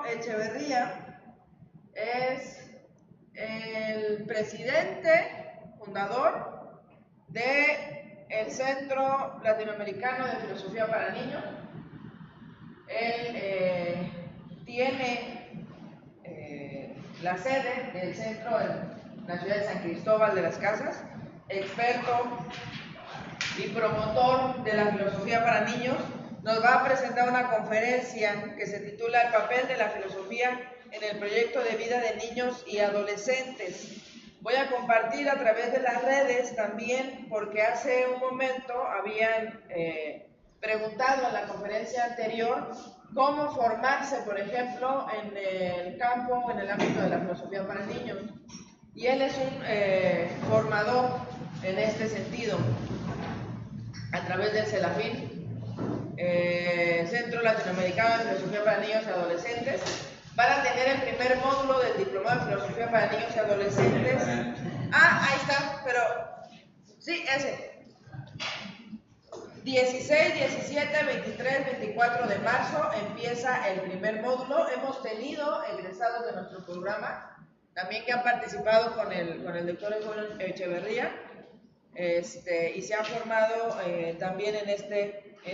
Echeverría es el presidente fundador del Centro Latinoamericano de Filosofía para Niños. Él tiene la sede del centro en la ciudad de San Cristóbal de las Casas, experto y promotor de la filosofía para niños. Nos va a presentar una conferencia que se titula El papel de la filosofía en el proyecto de vida de niños y adolescentes. Voy a compartir a través de las redes también, porque hace un momento habían preguntado en la conferencia anterior cómo formarse, por ejemplo, en el campo, en el ámbito de la filosofía para niños. Y él es un formador en este sentido, a través del CELAFIN, Centro Latinoamericano de Filosofía para Niños y Adolescentes. Van a tener el primer módulo del Diplomado de Filosofía para Niños y Adolescentes. Ah, ahí está, pero sí, ese. 16, 17, 23, 24 de marzo empieza el primer módulo. Hemos tenido egresados de nuestro programa, también que han participado con el doctor Echeverría, y se han formado también en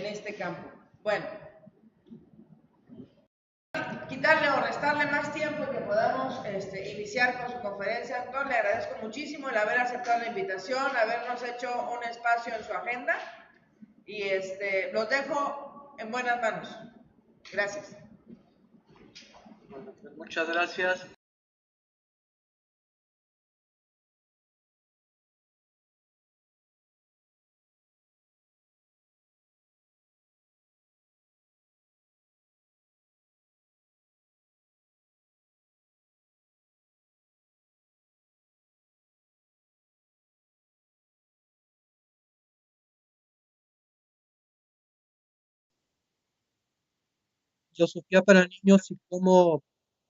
este campo. Bueno, quitarle o restarle más tiempo y que podamos iniciar con su conferencia. Doctor, le agradezco muchísimo el haber aceptado la invitación, habernos hecho un espacio en su agenda. Y los dejo en buenas manos. Gracias. Bueno, pues muchas gracias. Filosofía para niños y cómo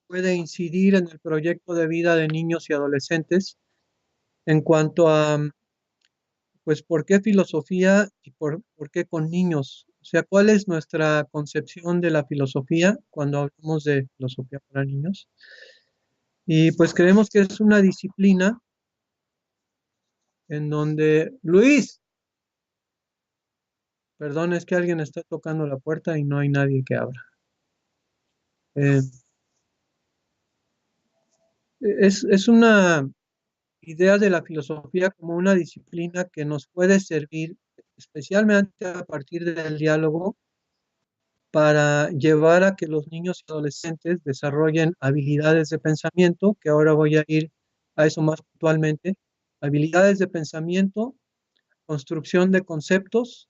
puede incidir en el proyecto de vida de niños y adolescentes en cuanto a, pues, ¿por qué filosofía y por qué con niños? O sea, ¿cuál es nuestra concepción de la filosofía cuando hablamos de filosofía para niños? Y pues creemos que es una disciplina en donde, Luis, perdón, es que alguien está tocando la puerta y no hay nadie que abra. Es una idea de la filosofía como una disciplina que nos puede servir, especialmente a partir del diálogo, para llevar a que los niños y adolescentes desarrollen habilidades de pensamiento, que ahora voy a ir a eso más puntualmente, habilidades de pensamiento, construcción de conceptos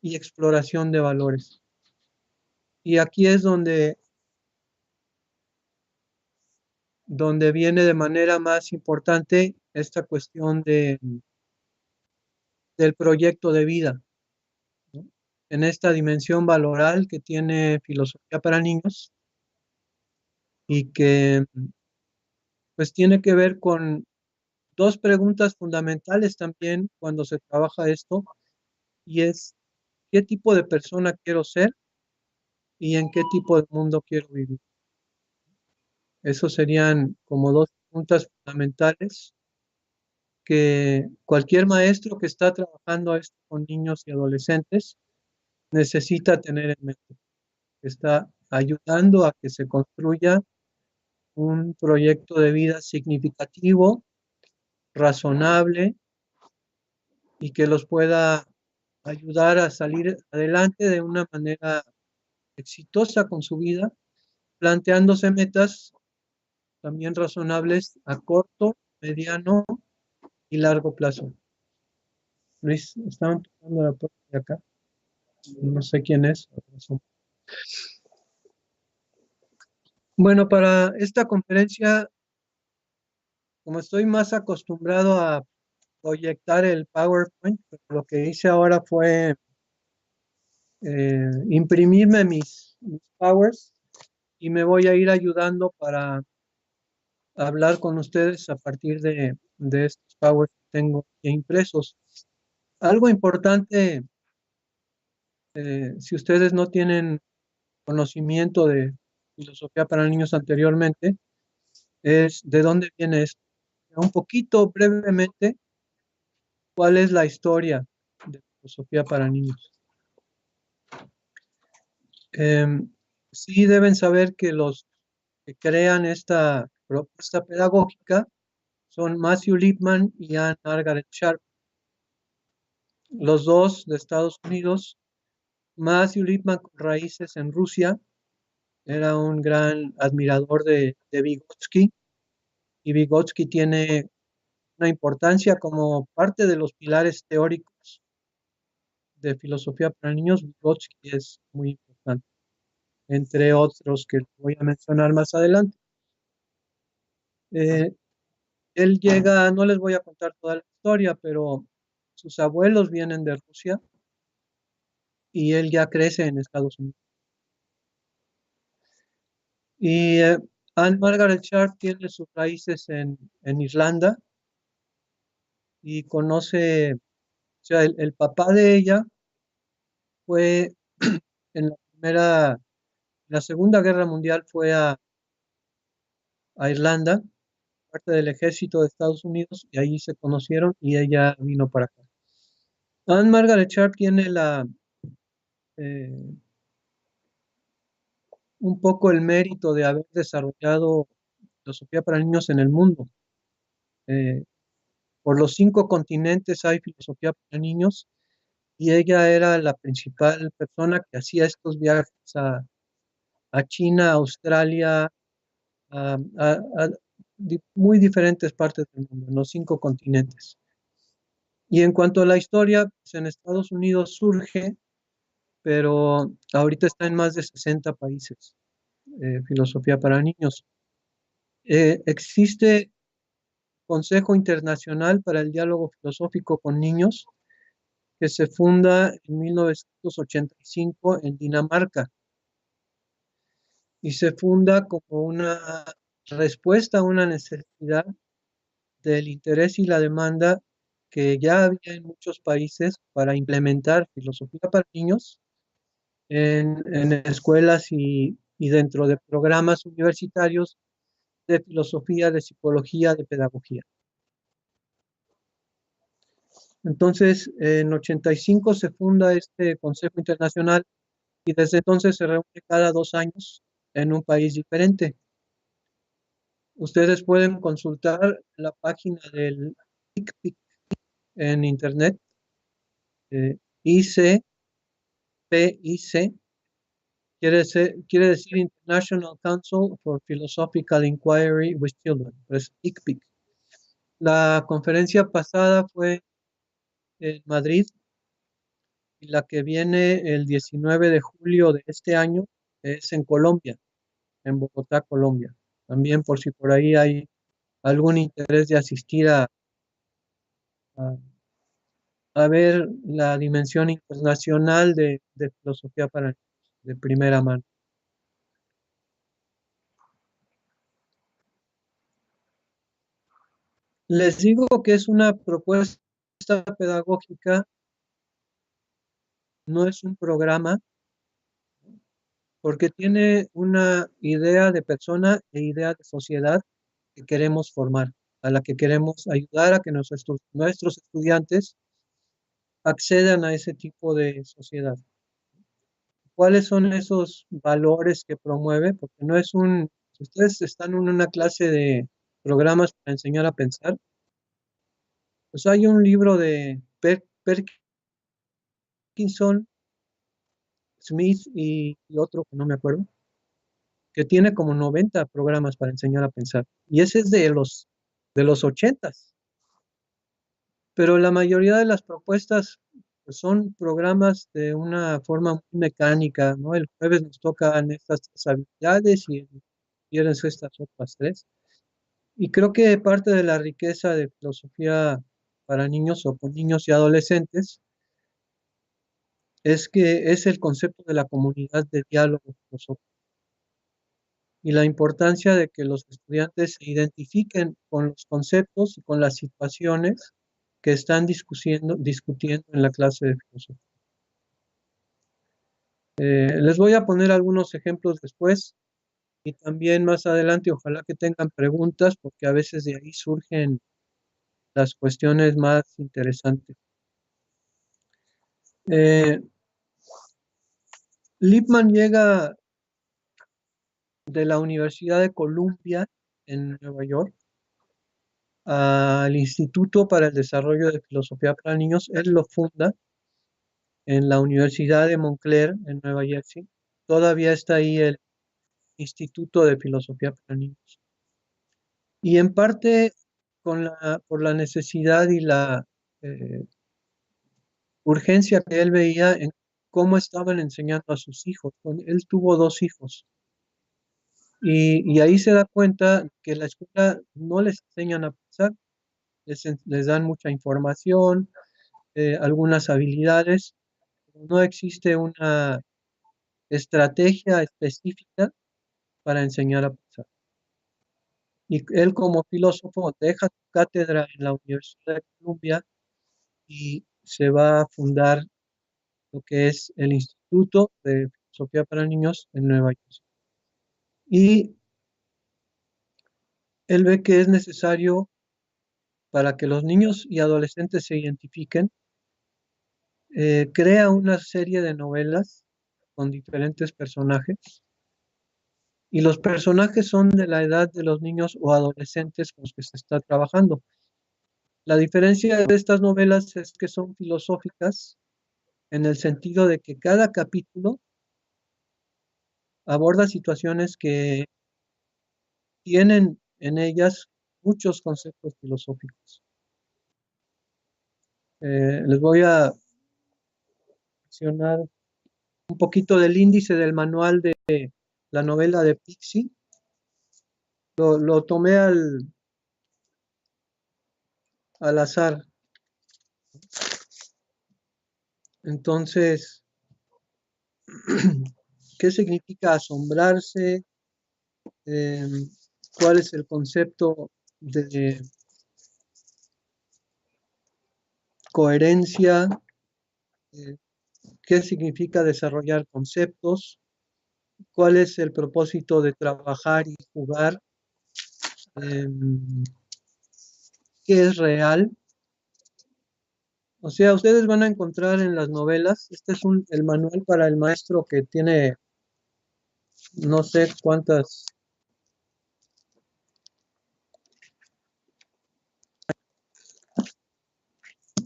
y exploración de valores. Y aquí es donde viene de manera más importante esta cuestión del proyecto de vida, ¿no? En esta dimensión valoral que tiene filosofía para niños y que pues tiene que ver con dos preguntas fundamentales también cuando se trabaja esto, y es ¿qué tipo de persona quiero ser y en qué tipo de mundo quiero vivir? Esos serían como dos preguntas fundamentales que cualquier maestro que está trabajando esto con niños y adolescentes necesita tener en mente. Está ayudando a que se construya un proyecto de vida significativo, razonable y que los pueda ayudar a salir adelante de una manera exitosa con su vida, planteándose metas también razonables a corto, mediano y largo plazo. Luis, estaban tocando la puerta de acá. No sé quién es. Bueno, para esta conferencia, como estoy más acostumbrado a proyectar el PowerPoint, lo que hice ahora fue imprimirme mis powers y me voy a ir ayudando para hablar con ustedes a partir de estos powers que tengo impresos. Algo importante, si ustedes no tienen conocimiento de filosofía para niños anteriormente, es de dónde viene esto. Un poquito brevemente, ¿cuál es la historia de filosofía para niños? Sí deben saber que los que crean esta propuesta pedagógica son Matthew Lipman y Anne Margaret Sharp, los dos de Estados Unidos. Matthew Lipman con raíces en Rusia, era un gran admirador de Vygotsky, y Vygotsky tiene una importancia como parte de los pilares teóricos de filosofía para niños. Vygotsky es muy importante, entre otros que voy a mencionar más adelante. Eh, Él llega, no les voy a contar toda la historia, pero sus abuelos vienen de Rusia y él ya crece en Estados Unidos. Y Anne Margaret Sharp tiene sus raíces en Irlanda y conoce, o sea, el papá de ella fue en la Segunda Guerra Mundial fue a Irlanda, parte del ejército de Estados Unidos, y ahí se conocieron y ella vino para acá. Anne Margaret Sharp tiene eh, un poco el mérito de haber desarrollado filosofía para niños en el mundo. Eh, por los 5 continentes hay filosofía para niños y ella era la principal persona que hacía estos viajes a China, a Australia, a muy diferentes partes del mundo, en los 5 continentes. Y en cuanto a la historia, pues en Estados Unidos surge, pero ahorita está en más de 60 países, filosofía para niños. Existe Consejo Internacional para el Diálogo Filosófico con Niños, que se funda en 1985 en Dinamarca y se funda como una respuesta a una necesidad del interés y la demanda que ya había en muchos países para implementar filosofía para niños en escuelas y dentro de programas universitarios de filosofía, de psicología, de pedagogía. Entonces, en 85 se funda este Consejo Internacional y desde entonces se reúne cada 2 años en un país diferente. Ustedes pueden consultar la página del ICPIC en internet, ICPIC, quiere decir International Council for Philosophical Inquiry with Children, pues ICPIC. La conferencia pasada fue en Madrid y la que viene el 19 de julio de este año es en Colombia, en Bogotá, Colombia. También por si por ahí hay algún interés de asistir a, a ver la dimensión internacional de filosofía para niños, de primera mano. Les digo que es una propuesta pedagógica, no es un programa, porque tiene una idea de persona e idea de sociedad que queremos formar, a la que queremos ayudar a que nuestros estudiantes accedan a ese tipo de sociedad. ¿Cuáles son esos valores que promueve? Porque no es si ustedes están en una clase de programas para enseñar a pensar, pues hay un libro de Perkinson, Smith y otro que no me acuerdo, que tiene como 90 programas para enseñar a pensar. Y ese es de los 80s. Pero la mayoría de las propuestas pues, son programas de una forma muy mecánica, ¿no? El jueves nos tocan estas 3 habilidades y el viernes estas otras 3. Y creo que parte de la riqueza de filosofía para niños o con niños y adolescentes es que es el concepto de la comunidad de diálogo filosófico y la importancia de que los estudiantes se identifiquen con los conceptos y con las situaciones que están discutiendo en la clase de filosofía. Les voy a poner algunos ejemplos después, y también más adelante ojalá que tengan preguntas porque a veces de ahí surgen las cuestiones más interesantes. Lippmann llega de la Universidad de Columbia en Nueva York al Instituto para el Desarrollo de Filosofía para Niños. Él lo funda en la Universidad de Montclair en Nueva Jersey. Todavía está ahí el Instituto de Filosofía para Niños. Y en parte por la necesidad y la urgencia que él veía en cómo estaban enseñando a sus hijos. Él tuvo 2 hijos. Y ahí se da cuenta que la escuela no les enseñan a pensar, les dan mucha información, algunas habilidades, no existe una estrategia específica para enseñar a pensar. Y él como filósofo deja su cátedra en la Universidad de Columbia y se va a fundar lo que es el Instituto de Filosofía para Niños en Nueva York. Y él ve que es necesario para que los niños y adolescentes se identifiquen, crea una serie de novelas con diferentes personajes y los personajes son de la edad de los niños o adolescentes con los que se está trabajando. La diferencia de estas novelas es que son filosóficas en el sentido de que cada capítulo aborda situaciones que tienen en ellas muchos conceptos filosóficos. Les voy a mencionar un poquito del índice del manual de la novela de Pixie. Lo tomé al azar. Entonces, ¿qué significa asombrarse? ¿Cuál es el concepto de coherencia? ¿Qué significa desarrollar conceptos? ¿Cuál es el propósito de trabajar y jugar? ¿Qué es real? O sea, ustedes van a encontrar en las novelas, este es el manual para el maestro que tiene no sé cuántas,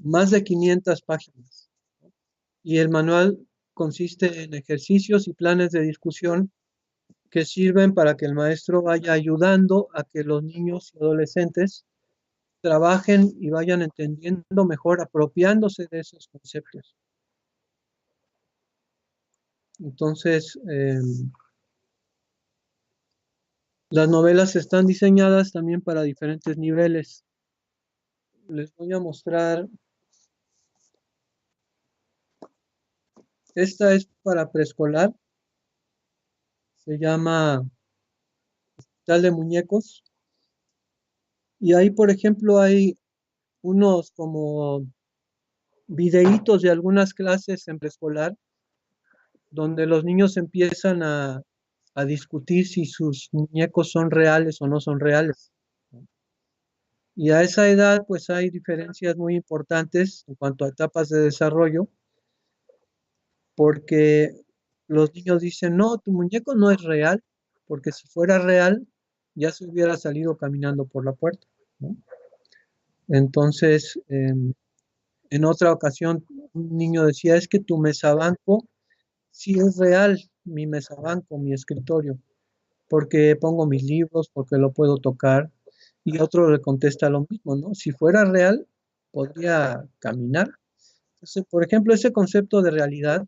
más de 500 páginas. Y el manual consiste en ejercicios y planes de discusión que sirven para que el maestro vaya ayudando a que los niños y adolescentes trabajen y vayan entendiendo mejor, apropiándose de esos conceptos. Entonces, las novelas están diseñadas también para diferentes niveles. Les voy a mostrar. Esta es para preescolar. Se llama Hospital de Muñecos. Y ahí, por ejemplo, hay unos como videitos de algunas clases en preescolar donde los niños empiezan a discutir si sus muñecos son reales o no son reales. Y a esa edad, pues hay diferencias muy importantes en cuanto a etapas de desarrollo, porque los niños dicen, no, tu muñeco no es real, porque si fuera real, ya se hubiera salido caminando por la puerta, ¿no? Entonces, en otra ocasión, un niño decía, es que tu mesabanco sí es real, mi mesabanco, mi escritorio, porque pongo mis libros, porque lo puedo tocar. Y otro le contesta lo mismo, ¿no? Si fuera real, podría caminar. Entonces, por ejemplo, ese concepto de realidad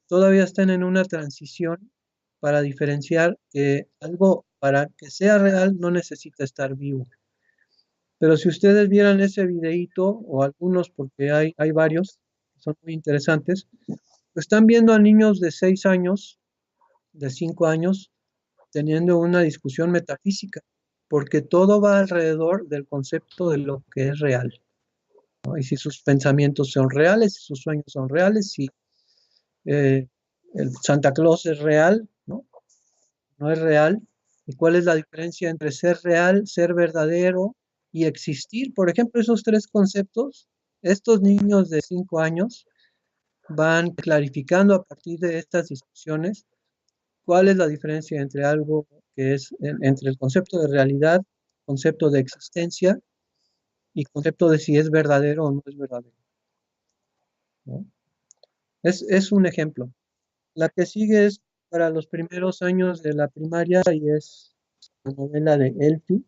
todavía están en una transición para diferenciar que algo para que sea real no necesita estar vivo. Pero si ustedes vieran ese videíto, o algunos, porque hay varios, que son muy interesantes, están viendo a niños de 6 años, de 5 años, teniendo una discusión metafísica, porque todo va alrededor del concepto de lo que es real, ¿no? Y si sus pensamientos son reales, si sus sueños son reales, si el Santa Claus es real, ¿no? no es real. ¿Y cuál es la diferencia entre ser real, ser verdadero y existir? Por ejemplo, esos tres conceptos, estos niños de 5 años van clarificando a partir de estas discusiones cuál es la diferencia entre algo que es, entre el concepto de realidad, concepto de existencia y concepto de si es verdadero o no es verdadero, ¿no? Es un ejemplo. La que sigue es para los primeros años de la primaria y es la novela de Elfi,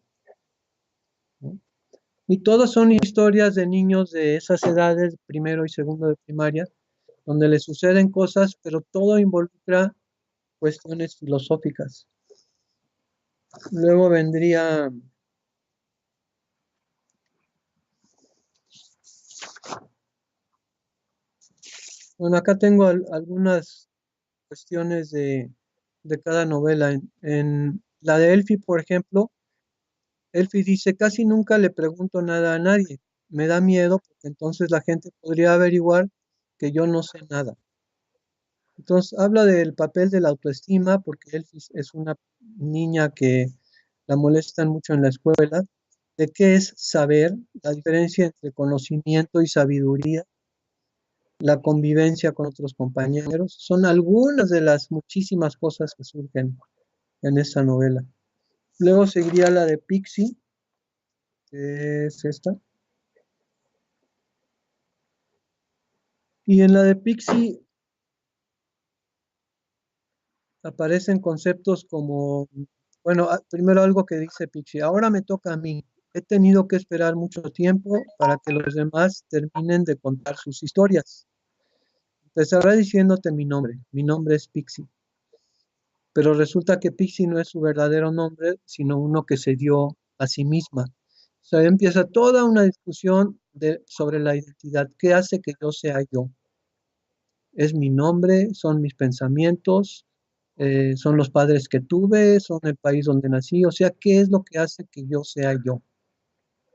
¿no? Y todas son historias de niños de esas edades, primero y segundo de primaria, donde les suceden cosas, pero todo involucra cuestiones filosóficas. Luego vendría, bueno, acá tengo algunas cuestiones de cada novela. En la de Elfi, por ejemplo, Elfi dice, casi nunca le pregunto nada a nadie. Me da miedo porque entonces la gente podría averiguar que yo no sé nada. Entonces habla del papel de la autoestima porque Elfi es una niña que la molestan mucho en la escuela. ¿De qué es saber? La diferencia entre conocimiento y sabiduría, la convivencia con otros compañeros, son algunas de las muchísimas cosas que surgen en esta novela. Luego seguiría la de Pixie, que es esta. Y en la de Pixie aparecen conceptos como, bueno, primero algo que dice Pixie, ahora me toca a mí. He tenido que esperar mucho tiempo para que los demás terminen de contar sus historias. Empezaré diciéndote mi nombre es Pixie, pero resulta que Pixie no es su verdadero nombre, sino uno que se dio a sí misma. O sea, empieza toda una discusión sobre la identidad. ¿Qué hace que yo sea yo? Es mi nombre, son mis pensamientos, son los padres que tuve, son el país donde nací. O sea, ¿qué es lo que hace que yo sea yo?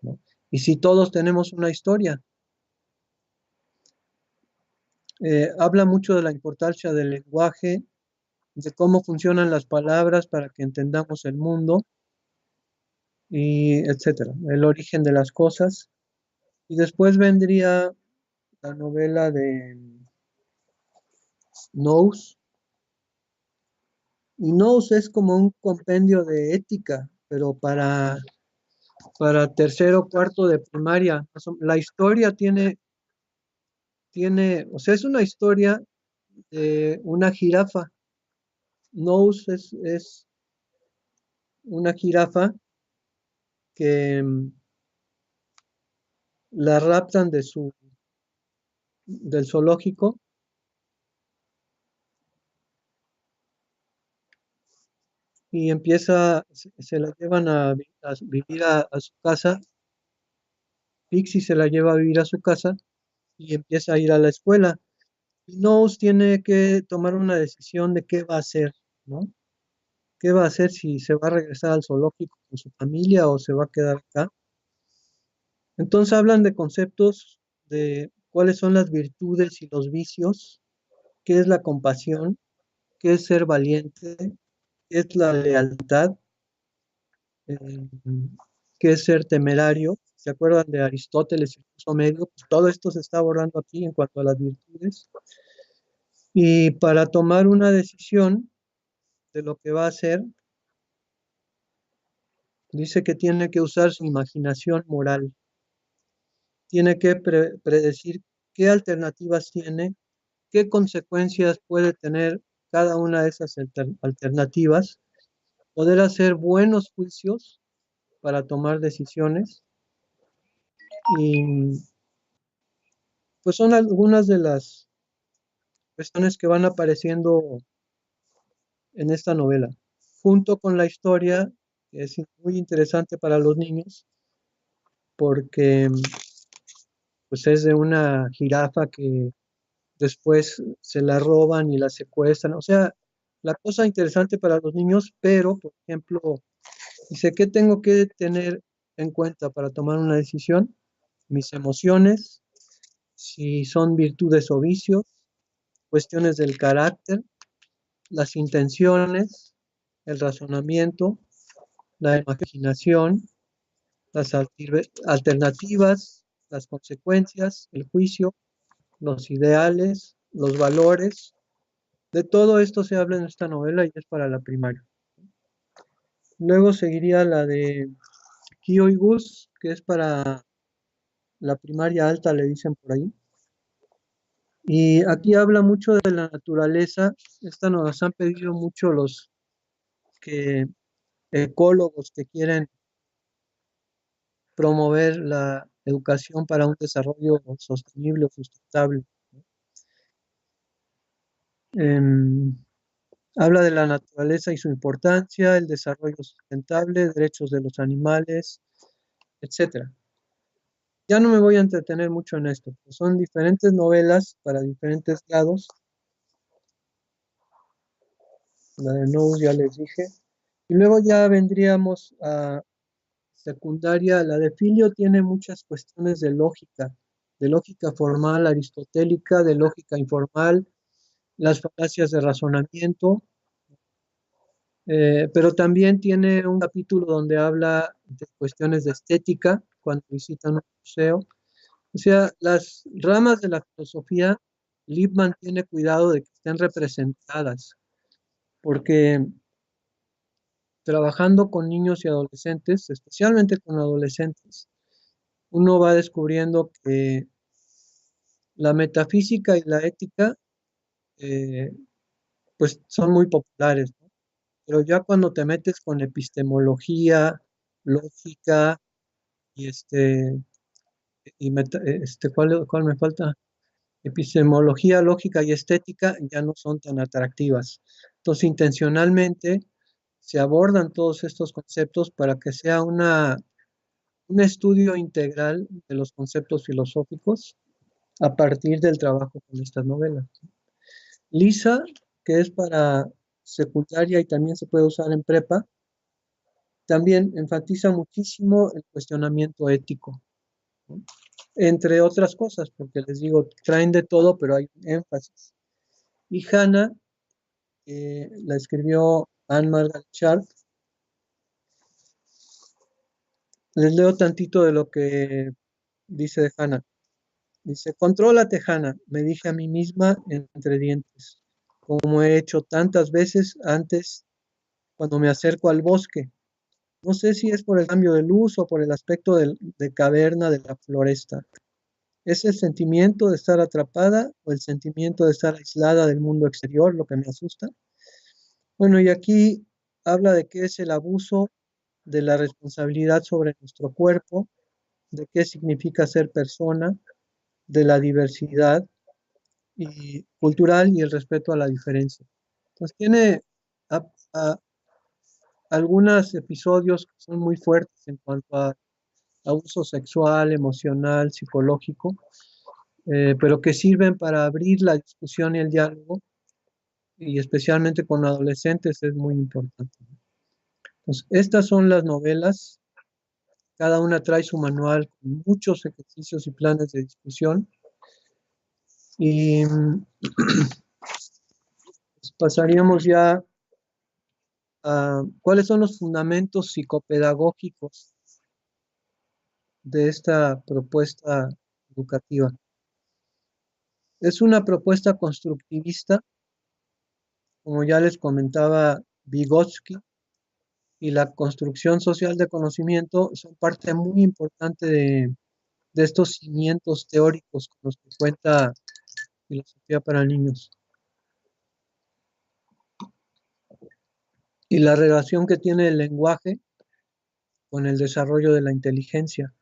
¿No? Y si todos tenemos una historia, habla mucho de la importancia del lenguaje, de cómo funcionan las palabras para que entendamos el mundo, y etcétera, el origen de las cosas. Y después vendría la novela de Nous, y Nous es como un compendio de ética, pero para tercero o cuarto de primaria. La historia tiene, o sea, es una historia de una jirafa. Nous es una jirafa que la raptan del zoológico y se la llevan a vivir a su casa. Pixie se la lleva a vivir a su casa y empieza a ir a la escuela. Y Nose tiene que tomar una decisión de qué va a hacer, ¿no? ¿Qué va a hacer si se va a regresar al zoológico con su familia o se va a quedar acá? Entonces hablan de conceptos de cuáles son las virtudes y los vicios, qué es la compasión, qué es ser valiente, qué es la lealtad, eh, qué es ser temerario. ¿Se acuerdan de Aristóteles y el curso medio? Pues todo esto se está abordando aquí en cuanto a las virtudes. Y para tomar una decisión de lo que va a hacer, dice que tiene que usar su imaginación moral, tiene que predecir qué alternativas tiene, qué consecuencias puede tener cada una de esas alternativas, poder hacer buenos juicios para tomar decisiones. Y pues son algunas de las cuestiones que van apareciendo en esta novela, junto con la historia, que es muy interesante para los niños, porque pues es de una jirafa que después se la roban y la secuestran. O sea, la cosa interesante para los niños, pero, por ejemplo, dice, ¿qué tengo que tener en cuenta para tomar una decisión? Mis emociones, si son virtudes o vicios, cuestiones del carácter, las intenciones, el razonamiento, la imaginación, las alternativas, las consecuencias, el juicio, los ideales, los valores. De todo esto se habla en esta novela y es para la primaria. Luego seguiría la de Kyo y Gus, que es para la primaria alta, le dicen por ahí. Y aquí habla mucho de la naturaleza. Esta nos han pedido mucho los que ecólogos que quieren promover la educación para un desarrollo sostenible o sustentable. Em, Habla de la naturaleza y su importancia, el desarrollo sustentable, derechos de los animales, etcétera. Ya no me voy a entretener mucho en esto, pues son diferentes novelas para diferentes grados. La de Nous ya les dije. Y luego ya vendríamos a secundaria. La de Filio tiene muchas cuestiones de lógica formal aristotélica, de lógica informal, las falacias de razonamiento, pero también tiene un capítulo donde habla de cuestiones de estética cuando visitan un museo. O sea, las ramas de la filosofía, Lippmann tiene cuidado de que estén representadas, porque trabajando con niños y adolescentes, especialmente con adolescentes, uno va descubriendo que la metafísica y la ética, eh, pues son muy populares, ¿no? Pero ya cuando te metes con epistemología, lógica y ¿cuál me falta? Epistemología, lógica y estética ya no son tan atractivas. Entonces, intencionalmente se abordan todos estos conceptos para que sea un estudio integral de los conceptos filosóficos a partir del trabajo con estas novelas. Lisa, que es para secundaria y también se puede usar en prepa, también enfatiza muchísimo el cuestionamiento ético, ¿no? Entre otras cosas, porque les digo, traen de todo, pero hay un énfasis. Y Hannah, la escribió Anne Margaret Sharp. Les leo tantito de lo que dice de Hannah. Dice, contrólate, Hannah, me dije a mí misma entre dientes, como he hecho tantas veces antes cuando me acerco al bosque. No sé si es por el cambio de luz o por el aspecto de caverna de la floresta. ¿Es el sentimiento de estar atrapada o el sentimiento de estar aislada del mundo exterior lo que me asusta? Bueno, y aquí habla de qué es el abuso de la responsabilidad sobre nuestro cuerpo, de qué significa ser persona, de la diversidad y cultural y el respeto a la diferencia. Entonces tiene a- a- algunos episodios que son muy fuertes en cuanto a abuso sexual, emocional, psicológico, pero que sirven para abrir la discusión y el diálogo, y especialmente con adolescentes es muy importante. Entonces, estas son las novelas, cada una trae su manual con muchos ejercicios y planes de discusión, y pues, pasaríamos ya a cuáles son los fundamentos psicopedagógicos de esta propuesta educativa. Es una propuesta constructivista, como ya les comentaba Vygotsky, y la construcción social de conocimiento son parte muy importante de estos cimientos teóricos con los que cuenta Filosofía para Niños. Y la relación que tiene el lenguaje con el desarrollo de la inteligencia.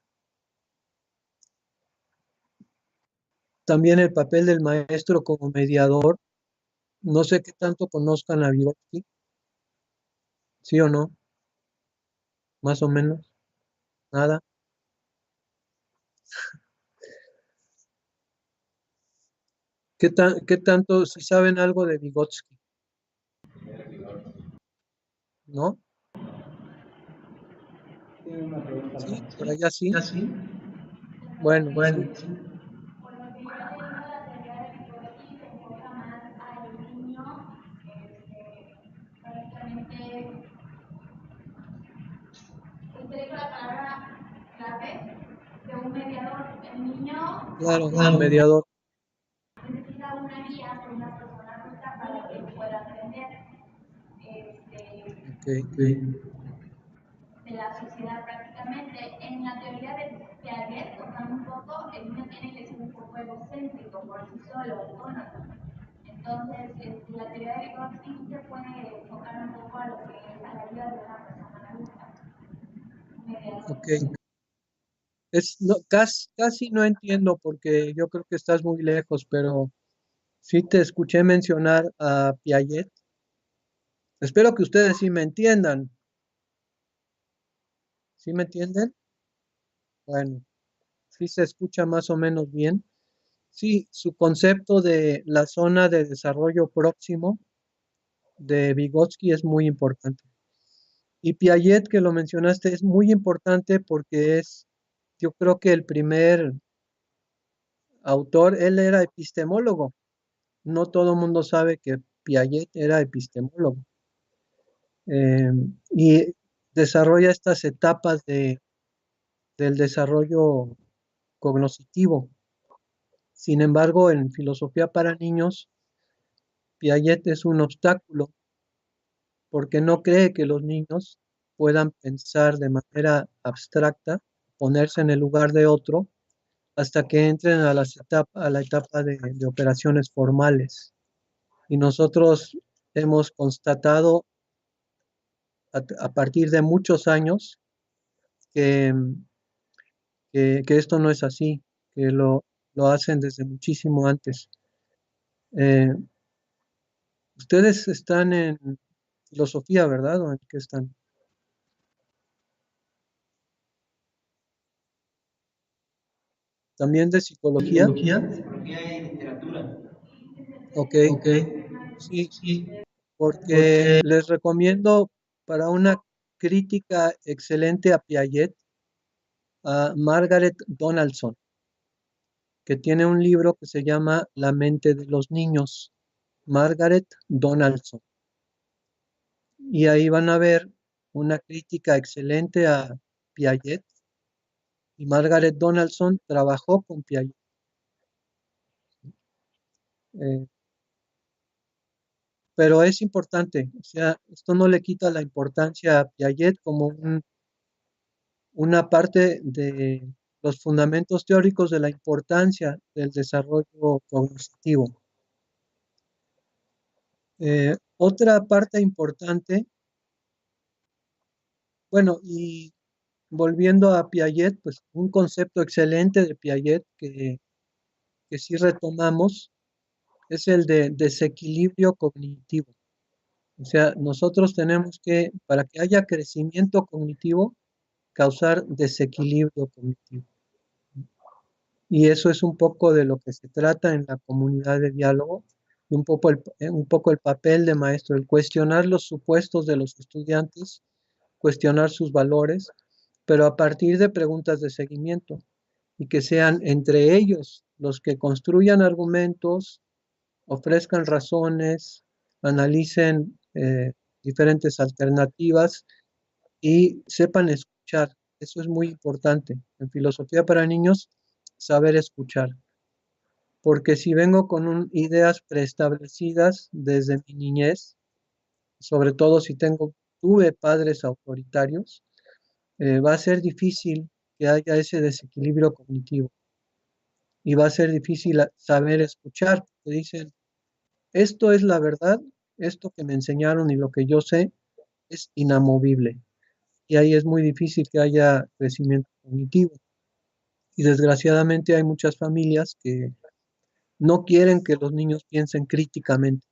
También el papel del maestro como mediador. No sé qué tanto conozcan a Vygotsky, sí o no, más o menos, nada. ¿Qué tanto, si saben algo de Vygotsky? ¿No? Sí, por allá sí. Bueno, sí. clave de un mediador. El niño Claro, un mediador. necesita una guía con una persona adulta para que pueda aprender Okay. de la sociedad prácticamente. En la teoría de Piaget, tocando un poco, el niño tiene que ser un poco egocéntrico por sí solo, autónomo. Entonces, la teoría de Vygotsky se puede enfocar un poco a lo que es a la vida de una persona adulta. Okay. Casi no entiendo porque yo creo que estás muy lejos, pero sí te escuché mencionar a Piaget. Espero que ustedes sí me entiendan. ¿Sí me entienden? Bueno, sí se escucha más o menos bien. Sí, su concepto de la zona de desarrollo próximo de Vygotsky es muy importante. Y Piaget, que lo mencionaste, es muy importante porque es, yo creo que el primer autor, él era epistemólogo. No todo el mundo sabe que Piaget era epistemólogo. Y desarrolla estas etapas del desarrollo cognitivo. Sin embargo, en filosofía para niños, Piaget es un obstáculo porque no cree que los niños puedan pensar de manera abstracta, ponerse en el lugar de otro, hasta que entren a la etapa de operaciones formales. Y nosotros hemos constatado a partir de muchos años que, que esto no es así, que lo hacen desde muchísimo antes. Eh, Ustedes están en filosofía, ¿verdad? ¿O en qué están? También de psicología. Psicología y literatura. Ok, Ok, sí, sí, porque porque les recomiendo para una crítica excelente a Piaget, a Margaret Donaldson, que tiene un libro que se llama La mente de los niños. Margaret Donaldson. Y ahí van a ver una crítica excelente a Piaget. Y Margaret Donaldson trabajó con Piaget. Eh, pero es importante, o sea, esto no le quita la importancia a Piaget como una parte de los fundamentos teóricos de la importancia del desarrollo cognitivo. Otra parte importante, bueno, y volviendo a Piaget, pues un concepto excelente de Piaget que sí retomamos es el de desequilibrio cognitivo. O sea, nosotros tenemos que, para que haya crecimiento cognitivo, causar desequilibrio cognitivo. Y eso es un poco de lo que se trata en la comunidad de diálogo y un poco el papel de maestro, el cuestionar los supuestos de los estudiantes, cuestionar sus valores, pero a partir de preguntas de seguimiento y que sean entre ellos los que construyan argumentos, ofrezcan razones, analicen diferentes alternativas y sepan escuchar. Eso es muy importante. En filosofía para niños, saber escuchar. Porque si vengo con ideas preestablecidas desde mi niñez, sobre todo si tuve padres autoritarios, va a ser difícil que haya ese desequilibrio cognitivo. Y va a ser difícil saber escuchar. Porque dicen, esto es la verdad, esto que me enseñaron y lo que yo sé es inamovible. Y ahí es muy difícil que haya crecimiento cognitivo. Y desgraciadamente hay muchas familias que no quieren que los niños piensen críticamente,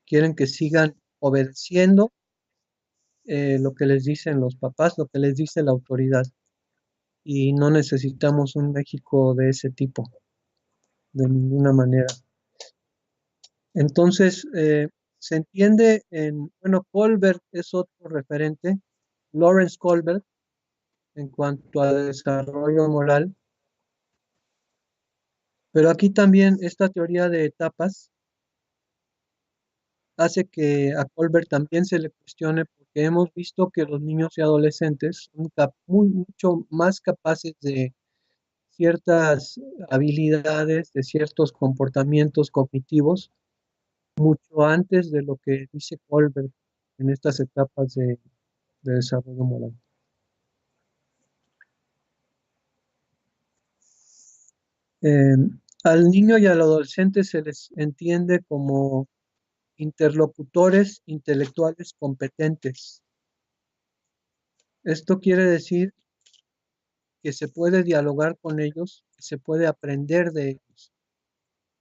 quieren que sigan obedeciendo lo que les dicen los papás, lo que les dice la autoridad. Y no necesitamos un México de ese tipo, de ninguna manera. Entonces, se entiende bueno, Kohlberg es otro referente, Lawrence Kohlberg, en cuanto a desarrollo moral, pero aquí también esta teoría de etapas hace que a Kohlberg también se le cuestione por porque hemos visto que los niños y adolescentes son mucho más capaces de ciertas habilidades, de ciertos comportamientos cognitivos, mucho antes de lo que dice Colbert en estas etapas de desarrollo moral. Eh, Al niño y al adolescente se les entiende como interlocutores intelectuales competentes. Esto quiere decir que se puede dialogar con ellos, que se puede aprender de ellos.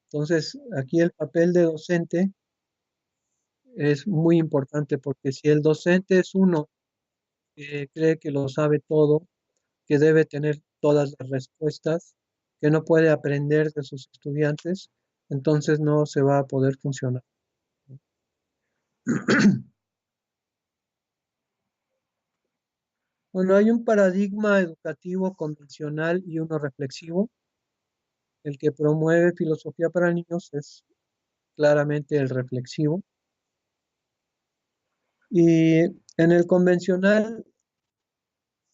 Entonces, aquí el papel de docente es muy importante porque si el docente es uno que cree que lo sabe todo, que debe tener todas las respuestas, que no puede aprender de sus estudiantes, entonces no se va a poder funcionar. Bueno, hay un paradigma educativo convencional y uno reflexivo. El que promueve filosofía para niños es claramente el reflexivo. Y en el convencional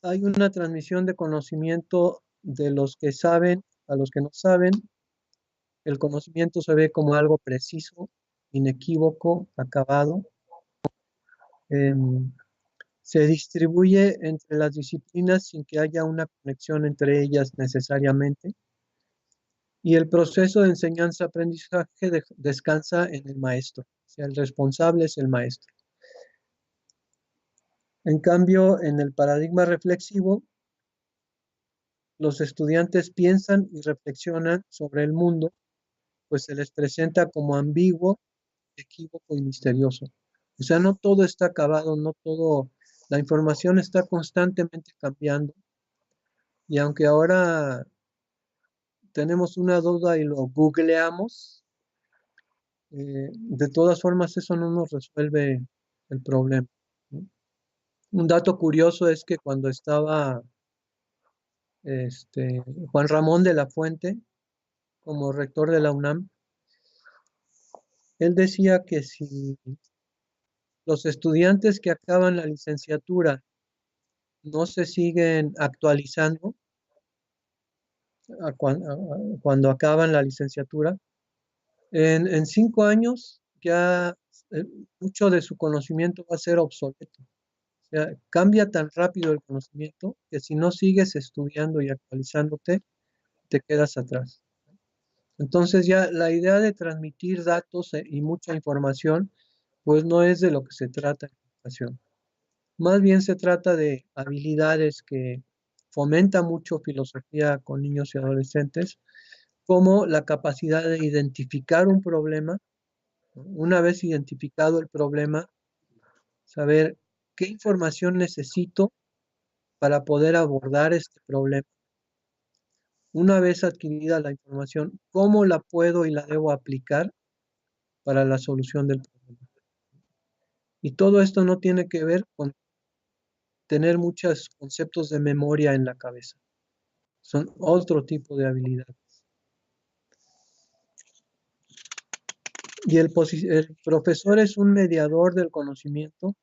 hay una transmisión de conocimiento de los que saben a los que no saben. El conocimiento se ve como algo preciso, inequívoco, acabado. Em, Se distribuye entre las disciplinas sin que haya una conexión entre ellas necesariamente. Y el proceso de enseñanza-aprendizaje descansa en el maestro. O sea, el responsable es el maestro. En cambio, en el paradigma reflexivo, los estudiantes piensan y reflexionan sobre el mundo, pues se les presenta como ambiguo, equívoco y misterioso. O sea, no todo está acabado, no todo, la información está constantemente cambiando. Y aunque ahora tenemos una duda y lo googleamos, de todas formas eso no nos resuelve el problema, ¿no? Un dato curioso es que cuando estaba Juan Ramón de la Fuente como rector de la UNAM, él decía que si los estudiantes que acaban la licenciatura no se siguen actualizando cuando acaban la licenciatura, en 5 años ya eh, mucho de su conocimiento va a ser obsoleto. O sea, cambia tan rápido el conocimiento que si no sigues estudiando y actualizándote, te quedas atrás. Entonces ya la idea de transmitir datos y mucha información, pues no es de lo que se trata en educación. Más bien se trata de habilidades que fomenta mucho filosofía con niños y adolescentes, como la capacidad de identificar un problema, ¿no? Una vez identificado el problema, saber qué información necesito para poder abordar este problema. Una vez adquirida la información, ¿cómo la puedo y la debo aplicar para la solución del problema? Y todo esto no tiene que ver con tener muchos conceptos de memoria en la cabeza. Son otro tipo de habilidades. Y el profesor es un mediador del conocimiento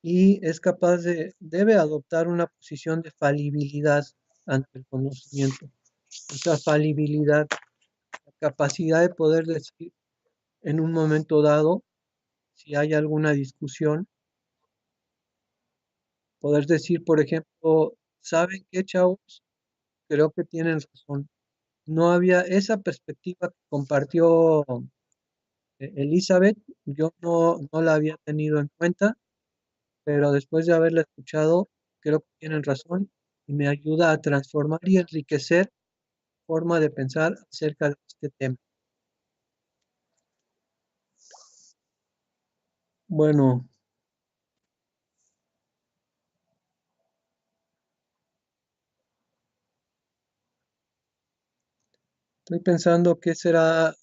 y es capaz debe adoptar una posición de falibilidad ante el conocimiento. Esa falibilidad, la capacidad de poder decir en un momento dado, si hay alguna discusión, poder decir, por ejemplo, ¿saben qué, chavos? Creo que tienen razón. No había esa perspectiva que compartió Elizabeth, yo no la había tenido en cuenta, pero después de haberla escuchado, creo que tienen razón y me ayuda a transformar y enriquecer forma de pensar acerca de este tema. Bueno, estoy pensando qué será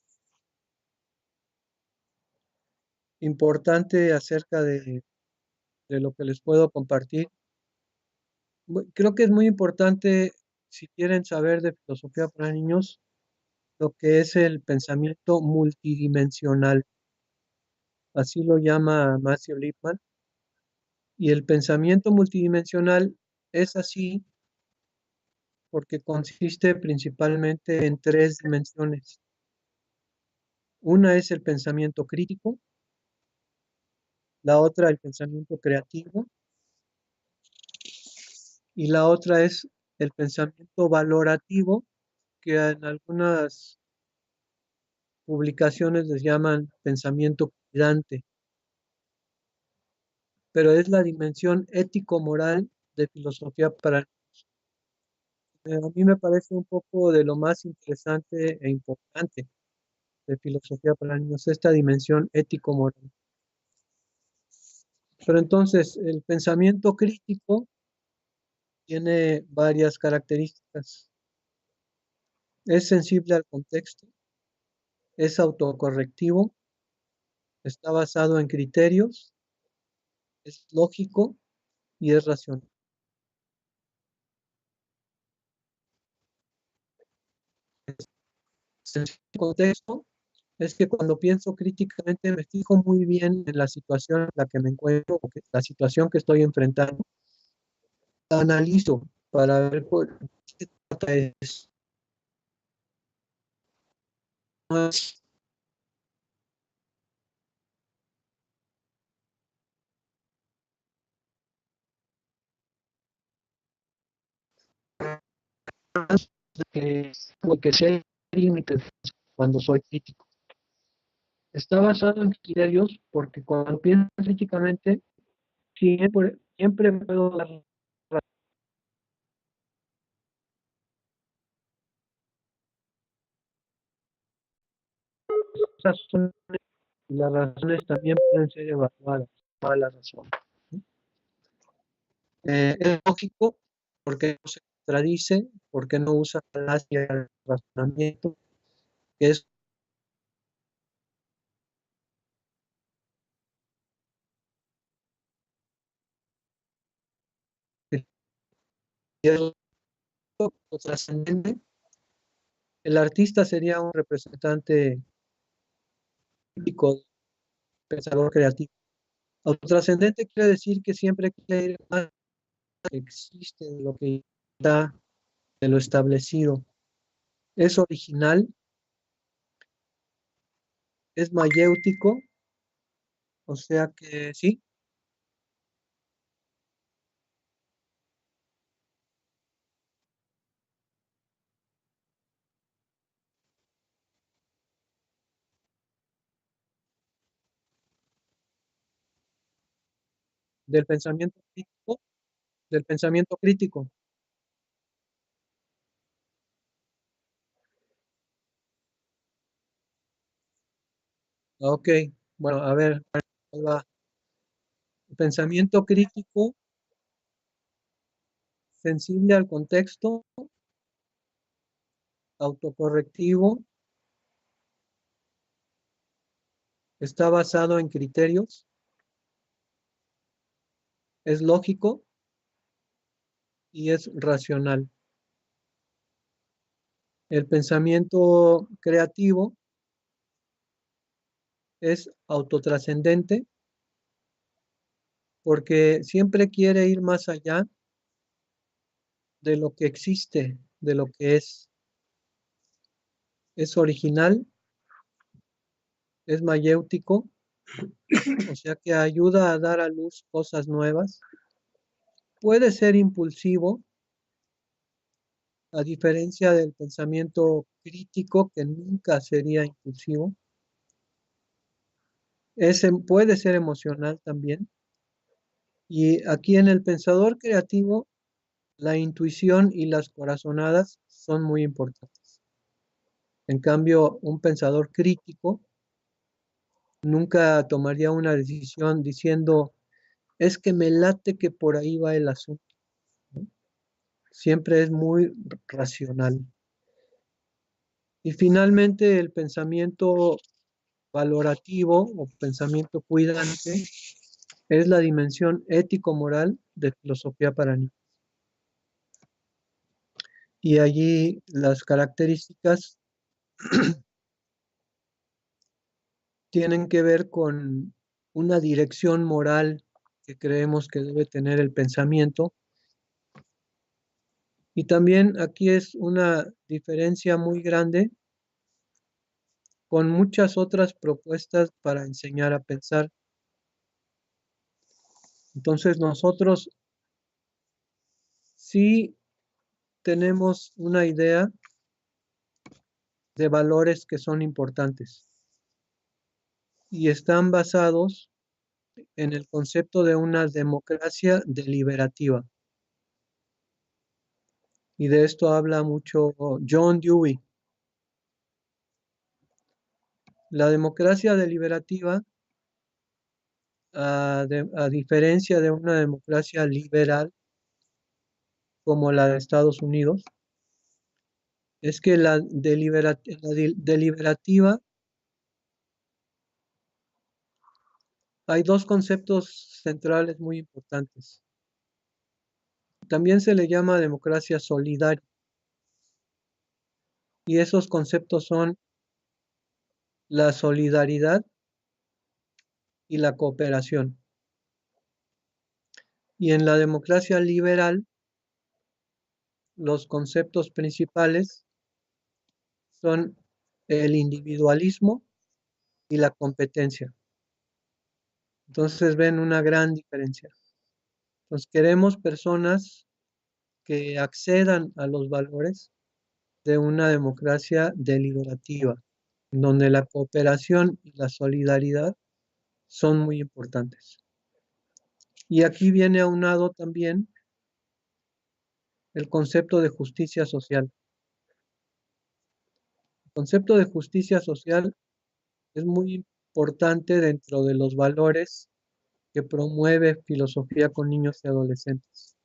importante acerca de lo que les puedo compartir. Creo que es muy importante, si quieren saber de filosofía para niños, lo que es el pensamiento multidimensional. Así lo llama Matthew Lipman. Y el pensamiento multidimensional es así porque consiste principalmente en 3 dimensiones. Una es el pensamiento crítico, la otra el pensamiento creativo y la otra es el pensamiento valorativo, que en algunas publicaciones les llaman pensamiento cuidante, pero es la dimensión ético-moral de filosofía para a mí me parece un poco de lo más interesante e importante de filosofía para niños, esta dimensión ético-moral. Pero entonces, el pensamiento crítico tiene varias características. Es sensible al contexto, es autocorrectivo, está basado en criterios, es lógico y es racional. Sensible al contexto es que cuando pienso críticamente me fijo muy bien en la situación en la que me encuentro o la situación que estoy enfrentando. Analizo para ver por qué trata eso. No es que tengo que ser límites cuando soy crítico. Está basado en criterios porque cuando pienso críticamente siempre puedo dar razones y las razones también pueden ser evaluadas. Todas las razones. Es lógico porque no se contradice, porque no usa falacia de razonamiento, que es lo trascendente. El artista sería un representante típico del pensador creativo. Autotrascendente quiere decir que siempre quiere ir más de lo que existe, de lo que está, de lo establecido. Es original, es mayéutico, o sea que sí, del pensamiento crítico, del pensamiento crítico. Ok, bueno, a ver, ahí va. El pensamiento crítico, sensible al contexto, autocorrectivo, está basado en criterios, es lógico y es racional. El pensamiento creativo es autotrascendente porque siempre quiere ir más allá de lo que existe, de lo que es original, es mayéutico, o sea que ayuda a dar a luz cosas nuevas. Puede ser impulsivo, a diferencia del pensamiento crítico, que nunca sería impulsivo. Puede ser emocional también. Y aquí en el pensador creativo, la intuición y las corazonadas son muy importantes. En cambio, un pensador crítico nunca tomaría una decisión diciendo, es que me late que por ahí va el asunto. Siempre es muy racional. Y finalmente, el pensamiento valorativo o pensamiento cuidante es la dimensión ético-moral de filosofía para niños. Y allí las características tienen que ver con una dirección moral que creemos que debe tener el pensamiento. Y también aquí es una diferencia muy grande con muchas otras propuestas para enseñar a pensar. Entonces nosotros sí tenemos una idea de valores que son importantes y están basados en el concepto de una democracia deliberativa. Y de esto habla mucho John Dewey. La democracia deliberativa, a diferencia de una democracia liberal como la de Estados Unidos, es que la deliberativa hay dos conceptos centrales muy importantes. También se le llama democracia solidaria. Y esos conceptos son la solidaridad y la cooperación. Y en la democracia liberal, los conceptos principales son el individualismo y la competencia. Entonces ven una gran diferencia. Entonces queremos personas que accedan a los valores de una democracia deliberativa, donde la cooperación y la solidaridad son muy importantes. Y aquí viene aunado también el concepto de justicia social. El concepto de justicia social es muy importante dentro de los valores que promueve Filosofía con Niños y Adolescentes.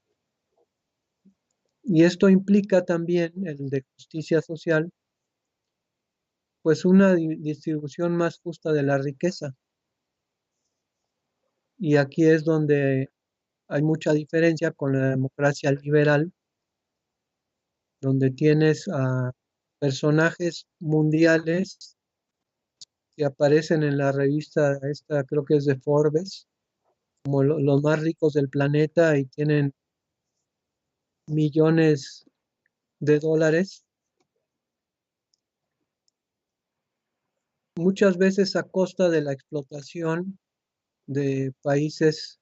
Y esto implica también el de justicia social, pues una distribución más justa de la riqueza. Y aquí es donde hay mucha diferencia con la democracia liberal, donde tienes a personajes mundiales que aparecen en la revista esta, creo que es de Forbes, como los más ricos del planeta y tienen millones de dólares, muchas veces a costa de la explotación de países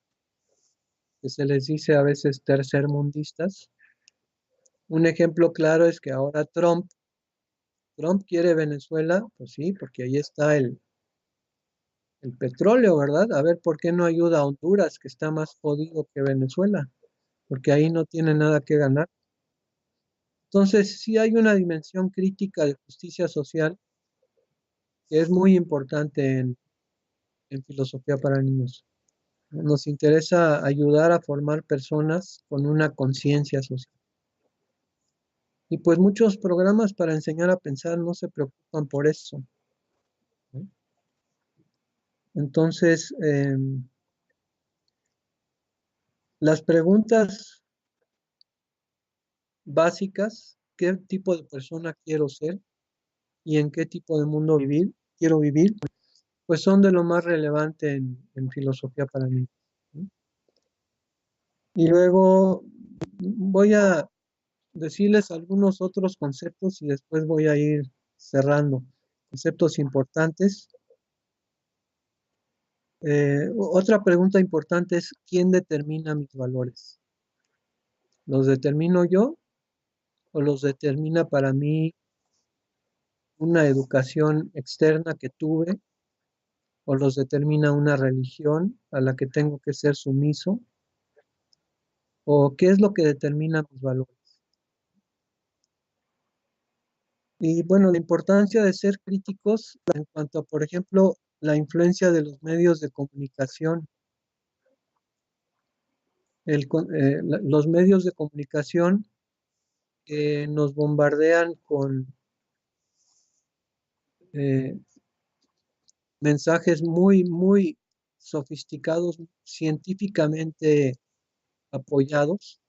que se les dice a veces tercermundistas. Un ejemplo claro es que ahora Trump quiere Venezuela, pues sí, porque ahí está el petróleo, ¿verdad? A ver, ¿por qué no ayuda a Honduras, que está más jodido que Venezuela? Porque ahí no tiene nada que ganar. Entonces, sí hay una dimensión crítica de justicia social que es muy importante en filosofía para niños. Nos interesa ayudar a formar personas con una conciencia social. Y pues muchos programas para enseñar a pensar no se preocupan por eso, ¿no? Entonces, las preguntas básicas, ¿qué tipo de persona quiero ser y en qué tipo de mundo quiero vivir? Pues son de lo más relevante en filosofía para mí, ¿no? Y luego voy a decirles algunos otros conceptos y después voy a ir cerrando. Conceptos importantes. Otra pregunta importante es, ¿quién determina mis valores? ¿Los determino yo o los determina para mí una educación externa que tuve o los determina una religión a la que tengo que ser sumiso? ¿O qué es lo que determina mis valores? Y bueno, la importancia de ser críticos en cuanto a, por ejemplo, la influencia de los medios de comunicación. Los medios de comunicación que nos bombardean con eh, mensajes muy, muy sofisticados, científicamente apoyados